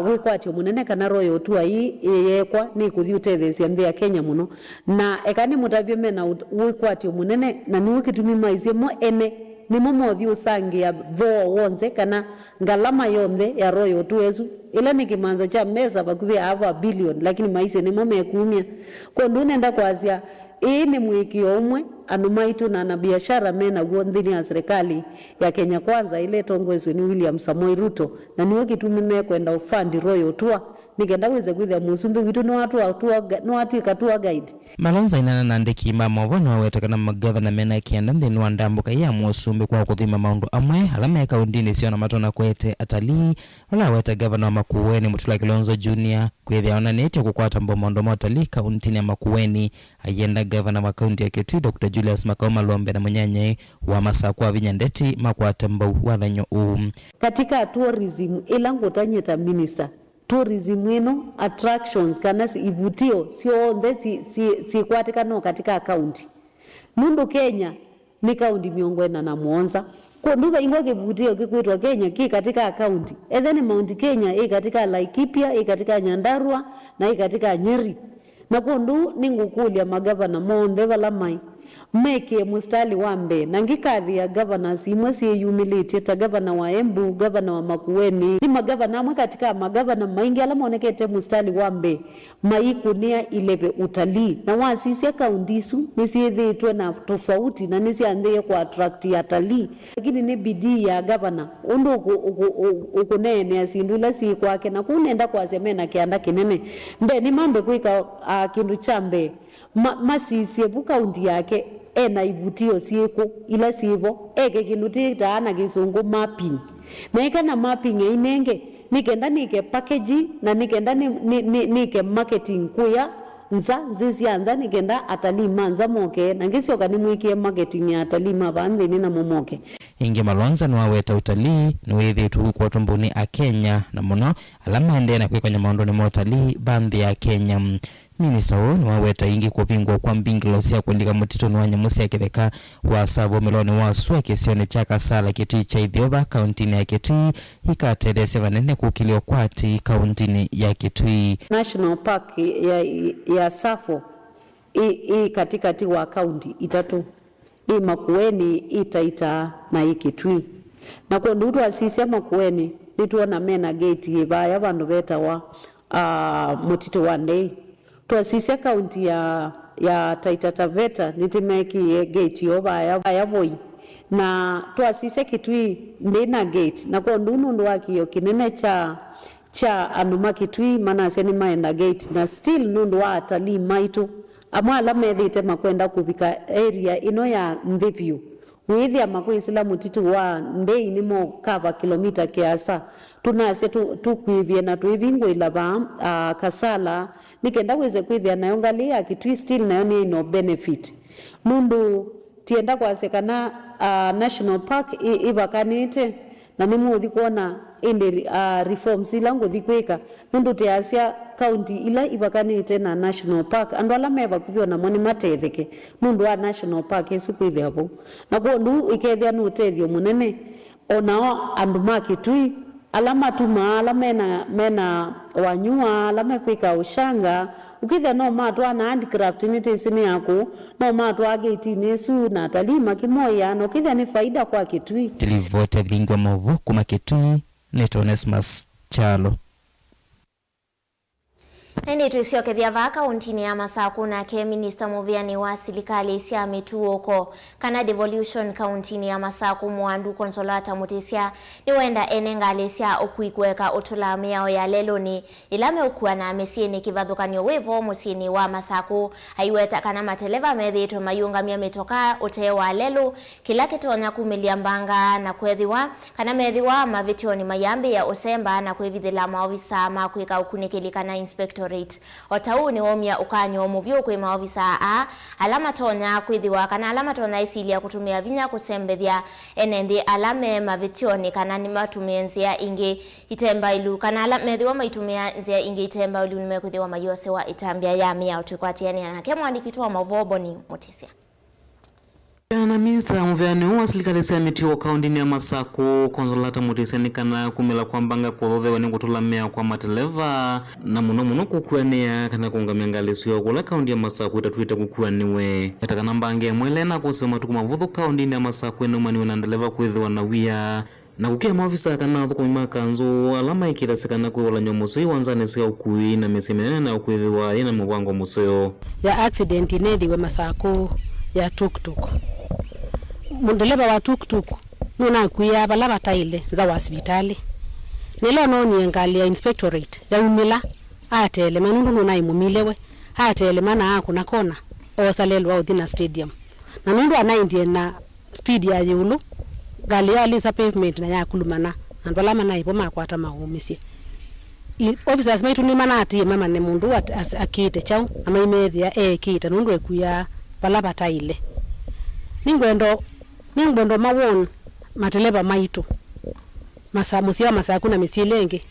wikwatio munene kana royo tu hii yekwa ni kuthi utethesia nthi ya Kenya muno na ekani mutavyo mena wikwatio munene na ni wikitumi maizie mo ene ni momothi usangia vo wonze kana ngalama yonde ya royo tuezu ila ni kimanza cha mesa bakuvi ava billion lakini maise ni momekumia kondu nenda kwazia. Hii ni mwikio umwe anumaitu na biashara mena guondhini ya serikali ya Kenya Kwanza ile tongozwe ni William Samoei Ruto na niwe kitumime kwenda ufandi royo tua nikenda weze kwithia musumbi witu no watu ikatua guide. Malonza inana nandiki ma Mauvoo no wetakana magavana mena kienda nthini wa ndambuka ya musumbi kwa kuthima maundu amwe alama ya kaundini sio na matona kwete atalii wala weta gavana wa Makueni Mutula Kilonzo Junior kwithia onanete kukwata mbomondo motalii kauntini ya Makueni ayenda gavana wa kaunti ya Kitui Dr. Julius Makoma Lombe na Munyanye wa Masako wa Vinyandeti makwata mbau wathanyo katika tourism ila ngotanyeta minister tourism ino attractions kana ivutio sio onde si kwatikano katika akaunti nundu Kenya ni kaunti miongwena na muonza kwa nduba ingo kivutio kikwitwa Kenya ki katika akaunti then Mount Kenya katika Laikipia katika Nyandarua na katika Nyeri na kundu ningukulia magavana monde valamai meke mustali wambe nangikadhi ya governors imwe si humility ta governor wa Embu governor wa Makueni ni magavana amwe katika magavana maingi ala monekete mustali wambe maikunia ilebe utalii na wasisi akaundisu nisithitwe na tofauti na nisianthie kwa attract ya talii lakini ni bidii ya governor undu ukunene asindula si kwake na kunenda kwa semena kianda kinene mbe ni mambe kuika kindu chambe masisi ebuka undi yake ena ibutio sieko ila sivo kinuti taana kisungu mapping na ikana mapping inenge nikenda nike package na nikenda nike marketing kuya nza nzisianza nikenda atalii manza moke na ngisio kanimwikie marketing ya atalii mabandhi nina momoke inge Malonza nwaweta utalii nwithi tu kwa tumbuni a Kenya na muno alama ende na kwikonya maondo ni motalii bandhi ya Kenya. Minister wao waweta ingi kwa vingwa kwa mbingilo sia kuandika mutito nwanya musi ya kitheka wa sabo meloni wa suwa kesione chaka sala Kitui cha Ithioba kauntini ya Kitui ikatede 7 kukilio kwati kauntini ya Kitui. National Park ya Safo katikati wa kaunti itatu Makueni itaita na Kitui na kwa ndutu asisi ya Makueni nituona mena gate vaya vandu beta wa mutito wa ndei tuasisi kaunti ya Taita Taveta nitimeki gate yoba ya boy na tuasisi Kitui ndina gate na kwa ndundu wakio kinene cha anduma Kitui mana seni maenda gate na still nundu wa atalii maitu amwala methite makwenda kupika area ino ya Ndhipiu withia makuisila mutitu wa ndei nimo kava kilomita kiasa tunase tukwivie na tuivingwe ilaba kasala nikenda weze kwithia nayo ngalia Kitui still nayo ni no benefit nundu tienda kwa sekana national park ivakanite na nimuthi kuona indi reforms ila nguthi kwika nundu tiasia county ila ivakanite na national park andu ala meva kuviona moni matetheke nundu wa national park esikwithia hapo na kondu ikethia no tethio munene onao andu ma Kitui alama tuma ala mena wanyua alama kwika ushanga ukithia no matwa na handicraft nitesini yako no matwa gate nesu na talima kimoya no kithia ni faida kwa Kitui. Televote Vilingi Wa Mauvoo kuma Kitui Netonesmas Chalo. Nini tuisioke vya vaka untini ya Masako na ke Minister Muviani wa silikali sia mituoko kana devolution kauntini ya Masako mwandu konsolata mutisia ni wenda enengali sia okuikweka utulame yao ya leloni ilame ukuwa na mesieni kivadhukanyo wevo musini wa Masako haiweta kana mateleva medhito mayunga mia metoka utewa lelu kila kitonya kumilia mbanga na kwethiwa kana medhiwa mavitioni mayambi ya usemba na kwevithila maovisa makuika ukunikilika na inspector inspectorate otau ni omia ukanyo muvyo kwe maofisa a alama tonya kwithiwa kana alama tonya isilia kutumia vinya kusembethia enendi alame mavitioni kana ni matumia nzia ingi itemba ilu kana alame thiwa maitumia nzia ingi itemba ilu nimekwithiwa mayose wa itambia ya mia utukwatiani na kemwandiki wa Mauvoo Boni Mutisia. Na minista mveani wa serikali semiti kaunti ya Masako konsolata Mutisia kana kumela kwambanga kwothe wene kutulamea kwa mateleva na muno kukuania kana kungamia ngalisio kula kaunti ya Masako itatwita kukuaniwe katakana mbange mwele na kusema tukumavuthu kaunti ya Masako enumaniwe na ndeleva kwithiwa na wia na kukia maofisa kana thukuma kanzo alama ikirasekana kwiwala nyomuso iwanzane sia ukui na mesemene na ukwithiwa ina mwango museo ya accident inethiwe Masako ya tuktuk mundeleba wa tuktuk nuna kuya bala bataile za hospitali nilo noni engali ya inspectorate ya umila atele manundu nuna imumilewe atele mana akuna kona osalelwa udina stadium na nundu anaindie na speed ya yulu gali ya lisa pavement na ya kulumana andwala mana ipo makwata mahumisie officers maitu ni manati mama ne mundu akite chao ama imethia kita nundu ekuya bala bataile ningwendo mawon mateleba maitu masamusia masakuna misilenge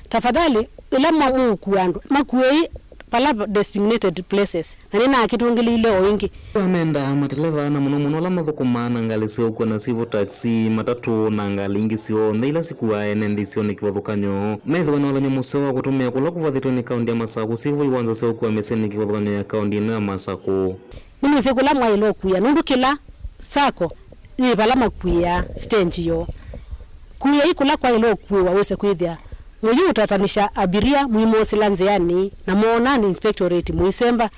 tafadhali ila mamukuandu makuei pala designated places na nina akitungilile oingi amenda mateleva na muno la mathukumana ngalisio kwa na civil taxi matatu na ngalingi sio ndila siku aene ndisio nikivothukanyo methwa na olanyo muso kutumia kula kuvathitwa ni kaunti ya Masako sivu iwanza sio kwa meseni kivothukanyo ya kaunti ya Masako nini sekula mwailo kuya nundu kila sako ni bala makuya stage yo kuya ikula kwa ilo kuwa wese kwithia muyu utatanisha abiria muimosi lanziani na muona ni inspectorate muisemba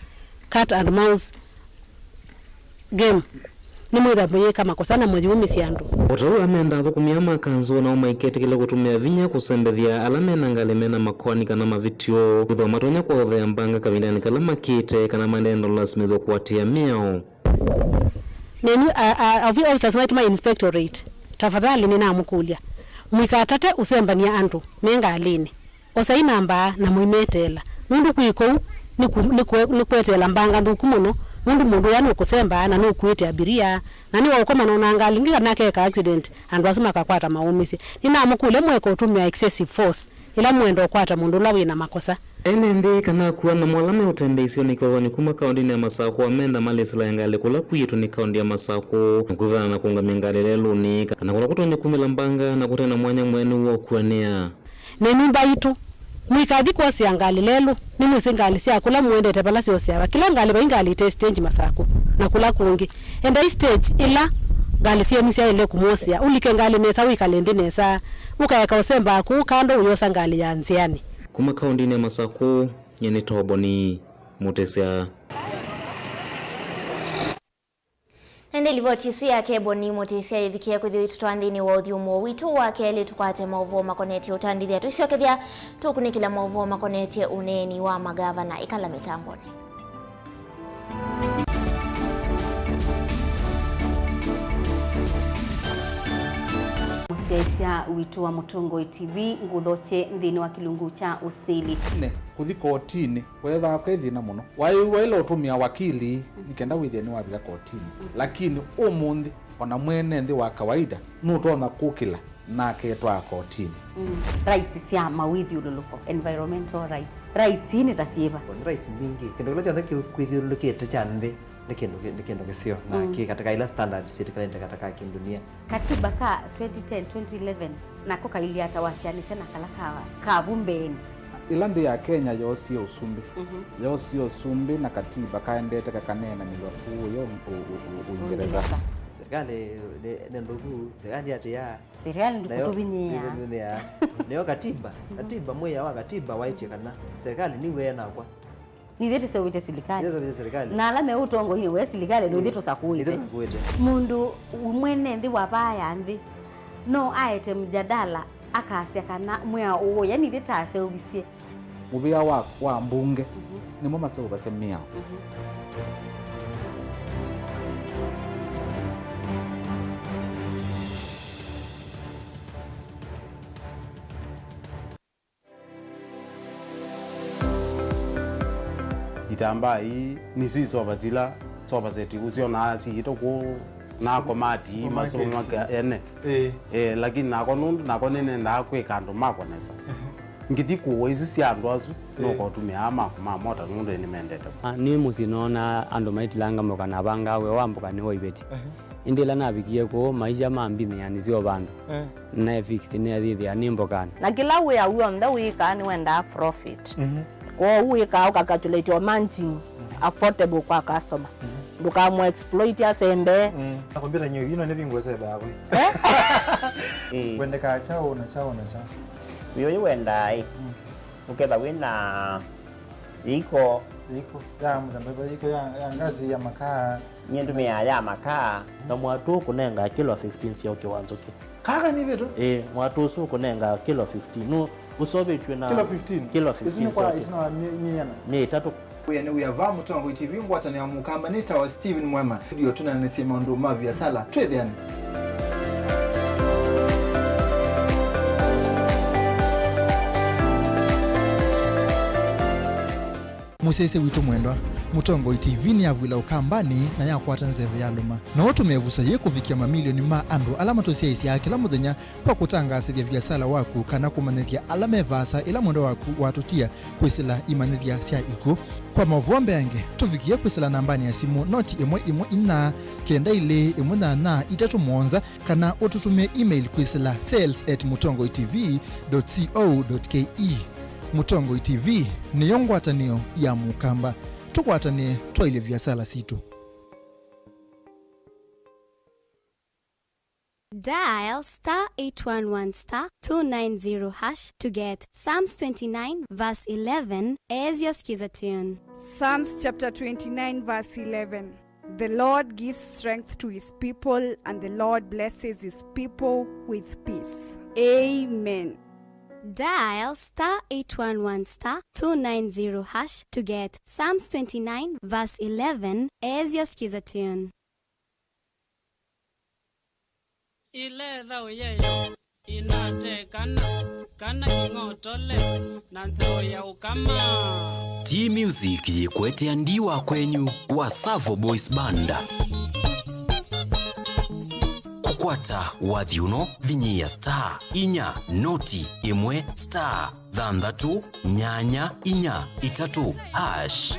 cat and mouse game ni mwitha mwenye kama kosana mweji umisiandu otau amenda thukumia makanzo na umaikete kile kutumia vinya kusembethia alame na ngaleme na makoni kana mavitio kutho matonya kwa othe mbanga kavindani kala makite kana mandendo lasmitho kuatia miao nenu avi officers wait my inspectorate tafadhali nina mukulia mwikatate usembania andu menga alini osai namba na muimetela mundu kuiko ni kwetela mbanga ndukumuno mundu yani kusemba na no kuite abiria na ni wakoma na nangalinga nake ka accident andu asuma kakwata maumisi nina mukule mweko tumia excessive force ila mwendo kwata mundu lawi na makosa enendi kana kuwa na mwalame utembeisio ni kwa ni kuma kaunti ya Masako amenda malesila yangale kula kuyitu ni kaunti ya Masako nkuvana na kunga mengalelelo ni kana kula kutonya kumela mbanga na kutena mwanya mwenu wa kuanea nenumba itu mwikadhi kwa siangali lelo ni mwisingali sia kula muende tebala sio sia kila ngali baingali stage Masako na kula kungi enda stage ila gali sia nusia ile kumosia ulike ngali nesa wikalende nesa ukayeka osemba ku kando uyosa ngali ya nziani kuma kaunti ya Masako nyene Boni Mutisia Nende livoti su yake Boni Mutisia ivikia kuthi witu tuandini wa uthiumo witu wake ili tukwate Mauvoo makoneti utandithia tuisiokethia tukunikila Mauvoo makoneti uneni wa magavana ikala mitamboni Musesia witu wa Mutongo TV nguthoche nthini wa kilungu cha usili ne kuthi kotini wetha kwethina muno wailo utumia wakili nikenda withia ni wabila kotini lakini umundi ona mwene nthi wa kawaida nutona kukila na ketwa kotini rights cia mawithiuluko environmental rights ni tasiva rights mingi kendo kila jonde kwithiulukite cha nthi ni kendo kisio na katika ila standard serikali katika dunia katiba ka 2010 2011 nako kaili atawasiani sana kala ka bumbeni ilandi ya Kenya yosio usumbi yosio usumbi na katiba kaendete kakanena milwaku yo Uingereza serikali ne ndugu serikali ati ya serikali ndukutubinia neo katiba moya wa katiba waiti kana serikali ni wena kwa ni thete se wite serikali na alame utongo hini we serikali ni thete sakuite mundu mwene nthi wa baya nthi no aete mjadala akasya kana mwea uwo yani thete ase ubisie ubia wa mbunge ni mama se ubasemia itamba hii nisi soba zila soba zetu usio na si itoko na komati masomo ene lakini nako nene ndakwe kando makonesa ngiti kuwo isu si andu asu no kotumia ama mota mundu ni mendete ni musinona ando maitilanga mokana bangawe wambuka ni hoibeti indila nabikie ko maisha mambi yani sio bandu na fix ni adhithi animbokana na kila we awu nda we kan wenda profit ko we ka calculate your managing affordable kwa customer buka mo exploit ya sembe nakwambia nyo yino ne bingwese bawe wende ka chao na chao yo wenda ukeba wina iko ya mzambe iko ya ngazi ya makaa nyendumia ya makaa na mwatu kunenga kilo 15 sio kiwanzo ki kaka ni vitu mwatu su kunenga kilo 15 no usobe tuna kilo 15 isini kwa isina minyana ni tatu uyane uyava Mutongo TV ngwatani ya mukamba nita wa Steven Mwema ndio tunanasema ndo mavya sala twedhiani musese witu mwendwa Mutongo TV ni avwila ukambani na yakwata nzeve ya luma na watu mevusa ye kufikia mamilioni ma andu alama tosia isi ya kila muthenya kwa kutangasa vya biasala waku kana kumanithia alama evasa ila mwendo waku watutia kwisila imanithia sia iku kwa mavombe yange tufikia kwisila nambani ya simu noti imwe ina kenda ile imwe na itatu monza kana ututumia email kwisila sales@mutongotv.co.ke. Mutongo TV ni yongwatanio ya mukamba tukwatanie twaile vyasala situ. Dial *811*290# to get Psalms 29 verse 11 as your skiza tune. Psalms chapter 29 verse 11. The Lord gives strength to his people, and the Lord blesses his people with peace. Amen. Dial *811*290# to get Psalms 29 verse 11 as your skiza tune. Ile dhao yeyo inate kana kingotole nanzeo ya ukama T-Music yikwete andiwa kwenyu wa Savo Boys Banda kukwata wathiuno vinyiya star inya noti imwe star thandatu nyanya inya itatu hash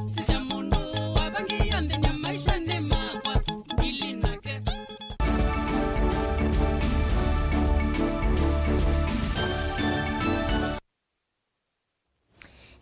sisi mundu wabangia ndenya maisha ni makwa ilinake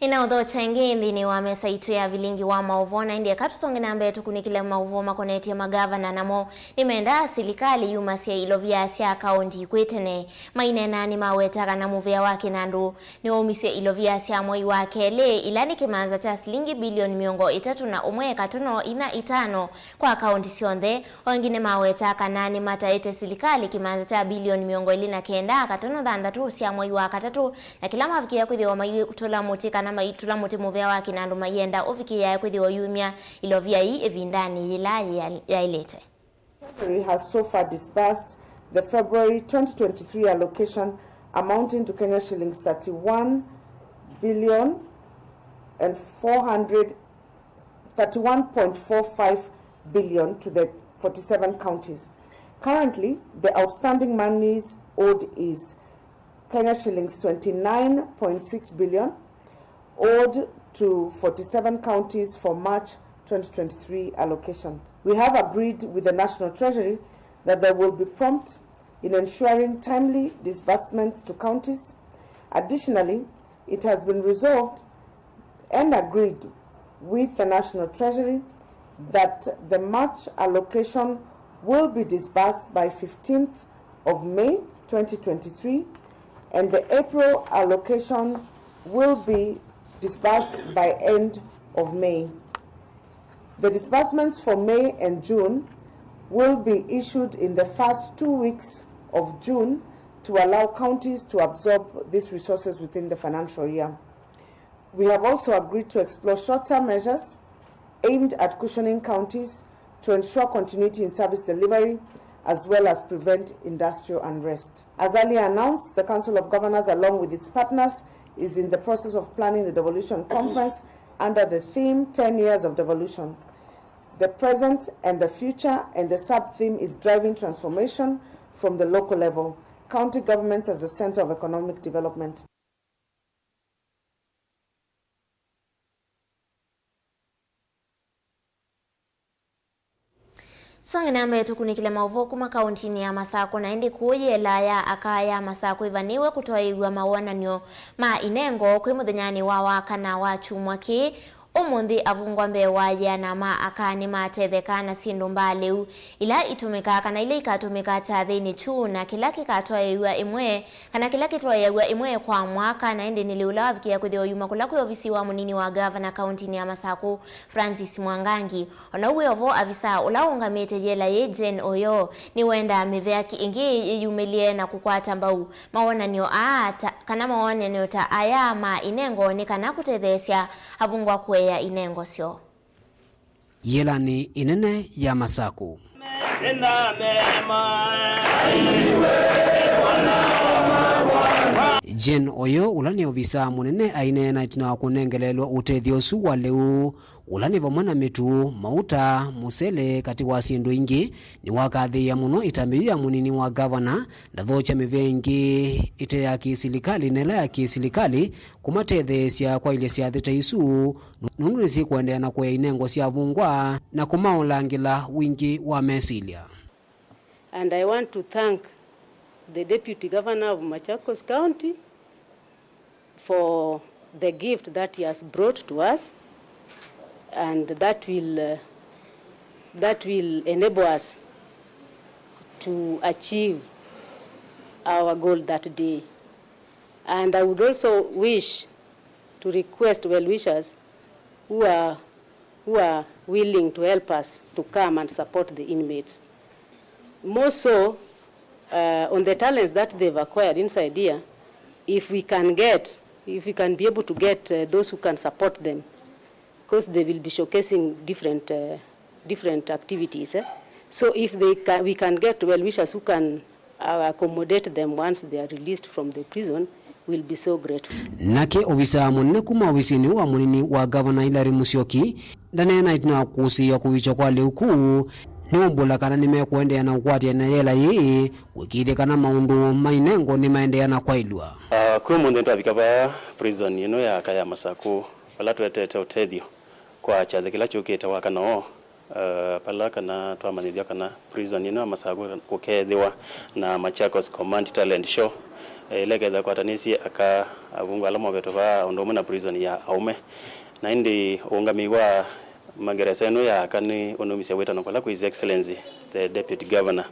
Inaudho change ndini wa mesa itu ya Vilingi Wa Mauvoo na ndiye katusonge nambe tukunikile Mauvoo makoneti ya magavana namo nimeenda serikali yumasia ilovya sia kaunti kwetene mainena ni mawetaka na muvea wake nandu ni umisia ilovya sia moi wake le ilani kimanza cha shilingi bilioni miongo 3.5 kwa kaunti sionde wengine mawetaka nani mataete serikali kimanza cha bilioni miongo 29 sia moi wa katatu na kila mafikia kwithiwa mai utola mutika na maitula muti muvea wake nandu mayenda ofikia kwithiwa yumia ilovya hii evindani ila ya ilete. Treasury has so far disbursed the February 2023 allocation amounting to Kenya shillings 31.45 billion to the 47 counties. Currently, the outstanding monies owed is Kenya shillings 29.6 billion owed to 47 counties for March 2023 allocation. We have agreed with the National Treasury that they will be prompt in ensuring timely disbursement to counties. Additionally, it has been resolved and agreed with the National Treasury that the March allocation will be disbursed by 15th of May 2023 and the April allocation will be disbursed by end of May. The disbursements for May and June will be issued in the first 2 weeks of June to allow counties to absorb these resources within the financial year. We have also agreed to explore short-term measures aimed at cushioning counties to ensure continuity in service delivery as well as prevent industrial unrest. As earlier announced, the Council of Governors, along with its partners, is in the process of planning the devolution conference under the theme 10 Years of Devolution. The present and the future, and the sub-theme is driving transformation from the local level, county governments as the center of economic development. Songe nambe tukunikile Mauvoo kuma kauntini ya Masako na indi kuye laya akaya Masako ivaniwe kutoa igwa mawananyo ma inengo kwi muthenyani wawa kana wa chumwaki umundi avungwa mbewa yana ma akani matetheka na sindu mbaliu ila itumika kana ile ikatumika chathini chu na kila kikatoa igwa imwe kana kila kitoa igwa imwe kwa mwaka na indi niliula wavikia kuthio yuma kula kwi ofisi wa munini wa governor kauntini ya Masako Francis Mwangangi ona uwe ovo avisa ulaungamite jela ye Jane Oyo ni wenda miveaki ingi yumilie na kukwata mbau maonanyo kana maonanyo ta aya ma inengo ni kana kutethesya avungwa kwe ya inengo sio yelani inene ya Masako Jane Oyo ulani ofisa munene aine na itina kunengelelwa utethio su wa leu ulani vamwana mitu mauta musele kati wa sindu ingi ni wakathi ya muno itambiria munini wa governor ndathocha mivengi ite ya kisilikali nela ya kisilikali kumatethesya kwa ile siathita isu nundu nisi kuendea na kwa inengo sia vungwa na kumaulangila wingi wa mesilia. And I want to thank the Deputy Governor of Machakos County for the gift that he has brought to us, and that will enable us to achieve our goal that day. And I would also wish to request well-wishers who are willing to help us to come and support the inmates. More so, on the talents that they've acquired inside here, if we can be able to get those who can support them, because they will be showcasing different activities. So if we can get well-wishers who can accommodate them once they are released from the prison, we'll be so grateful. Nake ofisa munene kuma ofisini wa munini wa Governor Hilary Musyoki ndanena itina kusia kuwicha kwa leuku numbula kana nimekuendea na ukwatia na yela hii wikide kana maundu mainengo ni maendea na kwa ilua. Kwa munde ntabikaba prison ya kaya Masako pala tuetete utethio kwa chathe kila chukite wakana o pala kana twamanithia kana prison ya Masako kukethiwa na Machakos Command Talent Show ilegeza kwa tanisi aka avungu alamo betova ondomo na prison ya aume na indi ungamiwa magereza ya kani onomisia wetano kwa His Excellency the Deputy Governor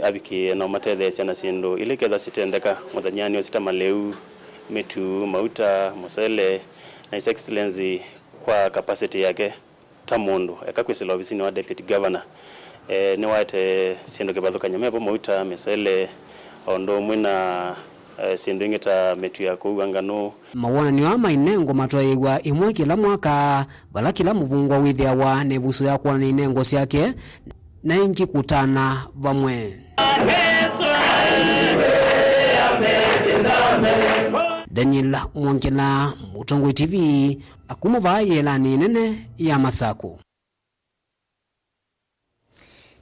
abiki na matethesya na sindu ilegeza sitendeka muthanyani ositamaleu metu mauta musele na His Excellency kwa capacity yake tamundu ekakwisila ofisini wa Deputy Governor ni wate sindu kibathukanya mepo mauta mesele ondo mwina sindu ingita metu ya kuangano mawananio ama inengo matwaigwa imwe kila mwaka bala kila muvungwa withia wa nebuso ya kuona inengo syake na ingi kutana vamwe. Daniel Mwongela, Mutongwe TV, akumuva yelani nene ya Masako.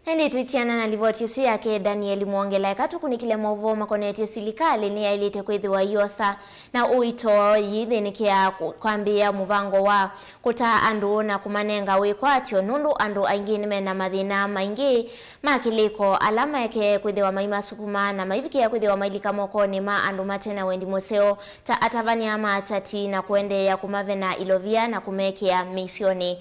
Hendi tuitiana na livoti usu yake Daniel Mwongela katukunikile Mauvoo makoneti silikali ni yailite kwithiwa yosa na uito yithinikia kwambia muvango wa kuta andu na kumanenga wikwatyo nundu andu aingi nimena mathina maingi makiliko alama yake kwithiwa maimasukuma na maivikia kwithiwa mailika mokoni ma andu matena wendi museo ta atavania machati na kuendea kumavena ilovia na kumekea misioni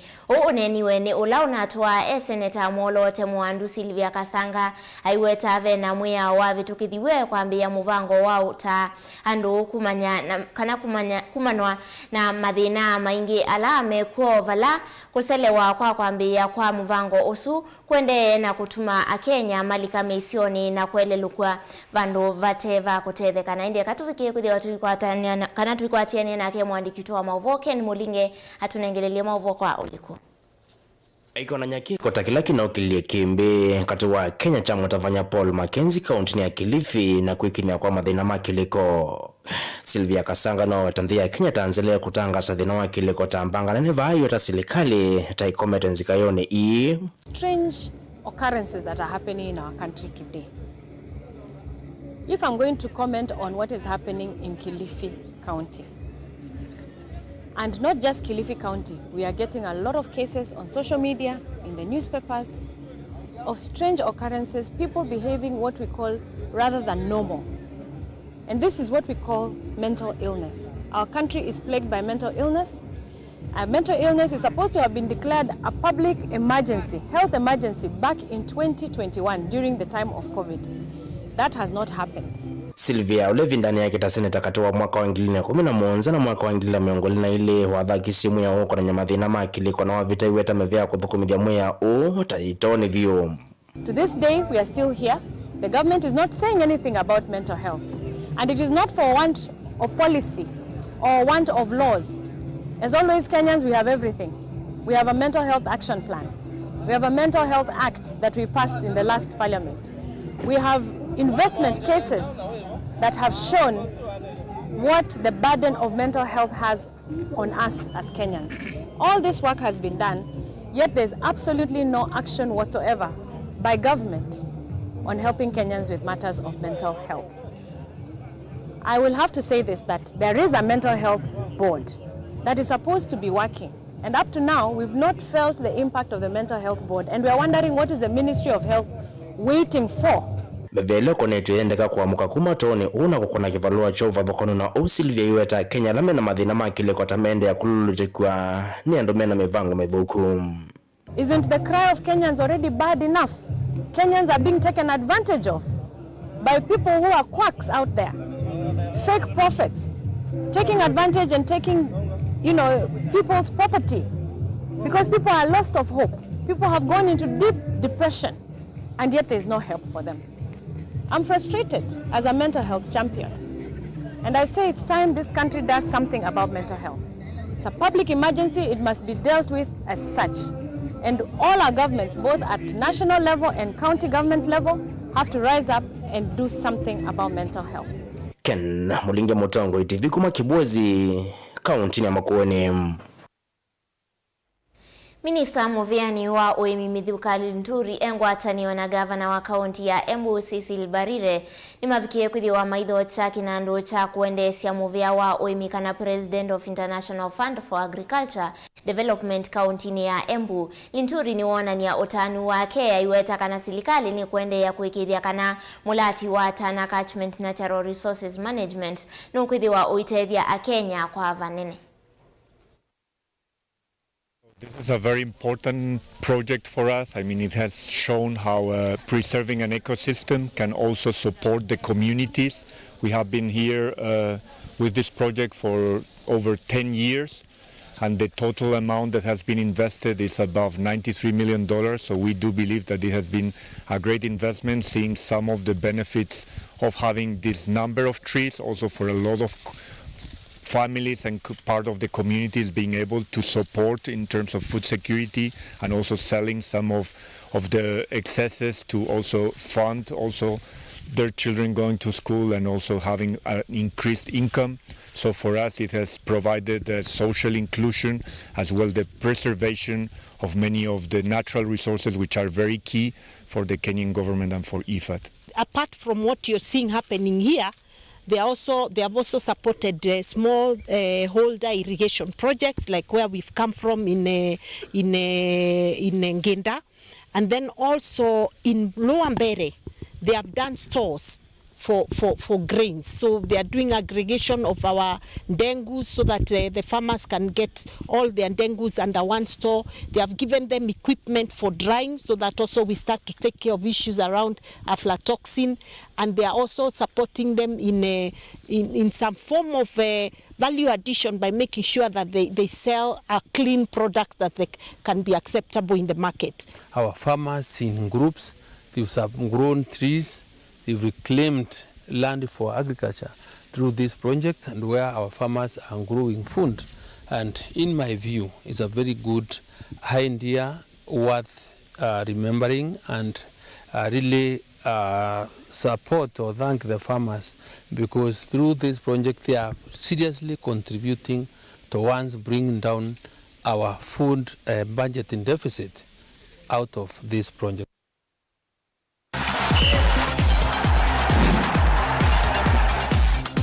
uneniwe ni ula unatoa seneta Mwolote Mwandu Silvia Kasanga aiweta vena mwia wa vitukithiwe kwambia muvango wao ta andu kumanya na kana kumanwa na mathina maingi alame kwa vala kuselewa kwa kwambia kwa muvango usu kwende na kutuma akenya malika misioni na kuelelukwa vandu vateva kutetheka na india katufikie kuthi watu ikwatania kana tuikwatiania na ke mwandiki wa Mauvoo Ken Mulinge hatunengelelia Mauvoo kwa uliku iko na nyaki kota kila kinaokilie kimbe kati wa Kenya cha mtafanya Paul Mackenzie kaunti ya Kilifi na kuikinya kwa mathina makiliko. Sylvia Kasanga no tanthia Kenya tanzania kutangaza thina wa kiliko tambanga na nevayo ta serikali ta ikometenzi kayone strange occurrences that are happening in our country today. If I'm going to comment on what is happening in Kilifi County, and not just Kilifi County, we are getting a lot of cases on social media, in the newspapers, of strange occurrences, people behaving what we call rather than normal. And this is what we call mental illness. Our country is plagued by mental illness. Mental illness is supposed to have been declared a public emergency, health emergency, back in 2021 during the time of COVID. That has not happened. Sylvia ulevi ndani yake ta seneta katoa mwaka wa 2011 na mwaka wa 2020 wathaki simu ya huko na nyamathina makiliko na wavita iweta mevya kuthukumithia moya taitone view. To this day we are still here. The government is not saying anything about mental health. And it is not for want of policy or want of laws. As always, Kenyans, we have everything. We have a mental health action plan. We have a mental health act that we passed in the last parliament. We have investment cases that have shown what the burden of mental health has on us as Kenyans. All this work has been done, yet there's absolutely no action whatsoever by government on helping Kenyans with matters of mental health. I will have to say this, that there is a mental health board that is supposed to be working. And up to now, we've not felt the impact of the mental health board. And we are wondering what is the Ministry of Health waiting for. Bevele konetu endeka kwa muka kumatoni una kukona kivalua chova dhokonu na Sylvia iweta Kenya lame na madhina makile kwa tamende ya kululutikwa ni andomena mevango medhuku. Isn't the cry of Kenyans already bad enough? Kenyans are being taken advantage of by people who are quacks out there. Fake prophets, taking advantage and taking, people's property, because people are lost of hope. People have gone into deep depression, and yet there's no help for them. I'm frustrated as a mental health champion, and I say it's time this country does something about mental health. It's a public emergency, it must be dealt with as such. And all our governments, both at national level and county government level, have to rise up and do something about mental health. Ken Mulinge Mutongo TV kuma Kibwezi kaunti ya Makueni. Minista Muviani wa Uimimithukali Nturi engwataniwa na gavana wa kaunti ya Embu Cecil Barire ni mavikie kuthiwa maitho cha kinando cha kuendesya muvia wa uimikana President of International Fund for Agriculture Development kaunti ya Embu. Nturi ni wonania utanu wake iweta kana serikali ni kuendelea kuikithia kana mulati wa Tana Catchment Natural Resources Management no kuthiwa uitethia akenya kwa vanene. This is a very important project for us. I mean, it has shown how preserving an ecosystem can also support the communities. We have been here with this project for over 10 years, and the total amount that has been invested is above $93 million. So we do believe that it has been a great investment, seeing some of the benefits of having this number of trees, also for a lot of families and part of the communities being able to support in terms of food security, and also selling some of the excesses to also fund also their children going to school and also having an increased income. So for us it has provided social inclusion as well the preservation of many of the natural resources which are very key for the Kenyan government and for IFAD. Apart from what you're seeing happening here, they have also supported small holder irrigation projects, like where we've come from in Ngenda, and then also in Lower Mbere they have done stores for grains. So they are doing aggregation of our dengus so that the farmers can get all their dengus under one store. They have given them equipment for drying so that also we start to take care of issues around aflatoxin, and they are also supporting them in some form of value addition by making sure that they sell a clean product that they can be acceptable in the market. Our farmers in groups, they've grown trees, they've reclaimed land for agriculture through this project, and where our farmers are growing food. And in my view, it's a very good idea worth remembering and really support or thank the farmers, because through this project they are seriously contributing towards bringing down our food budgeting deficit out of this project.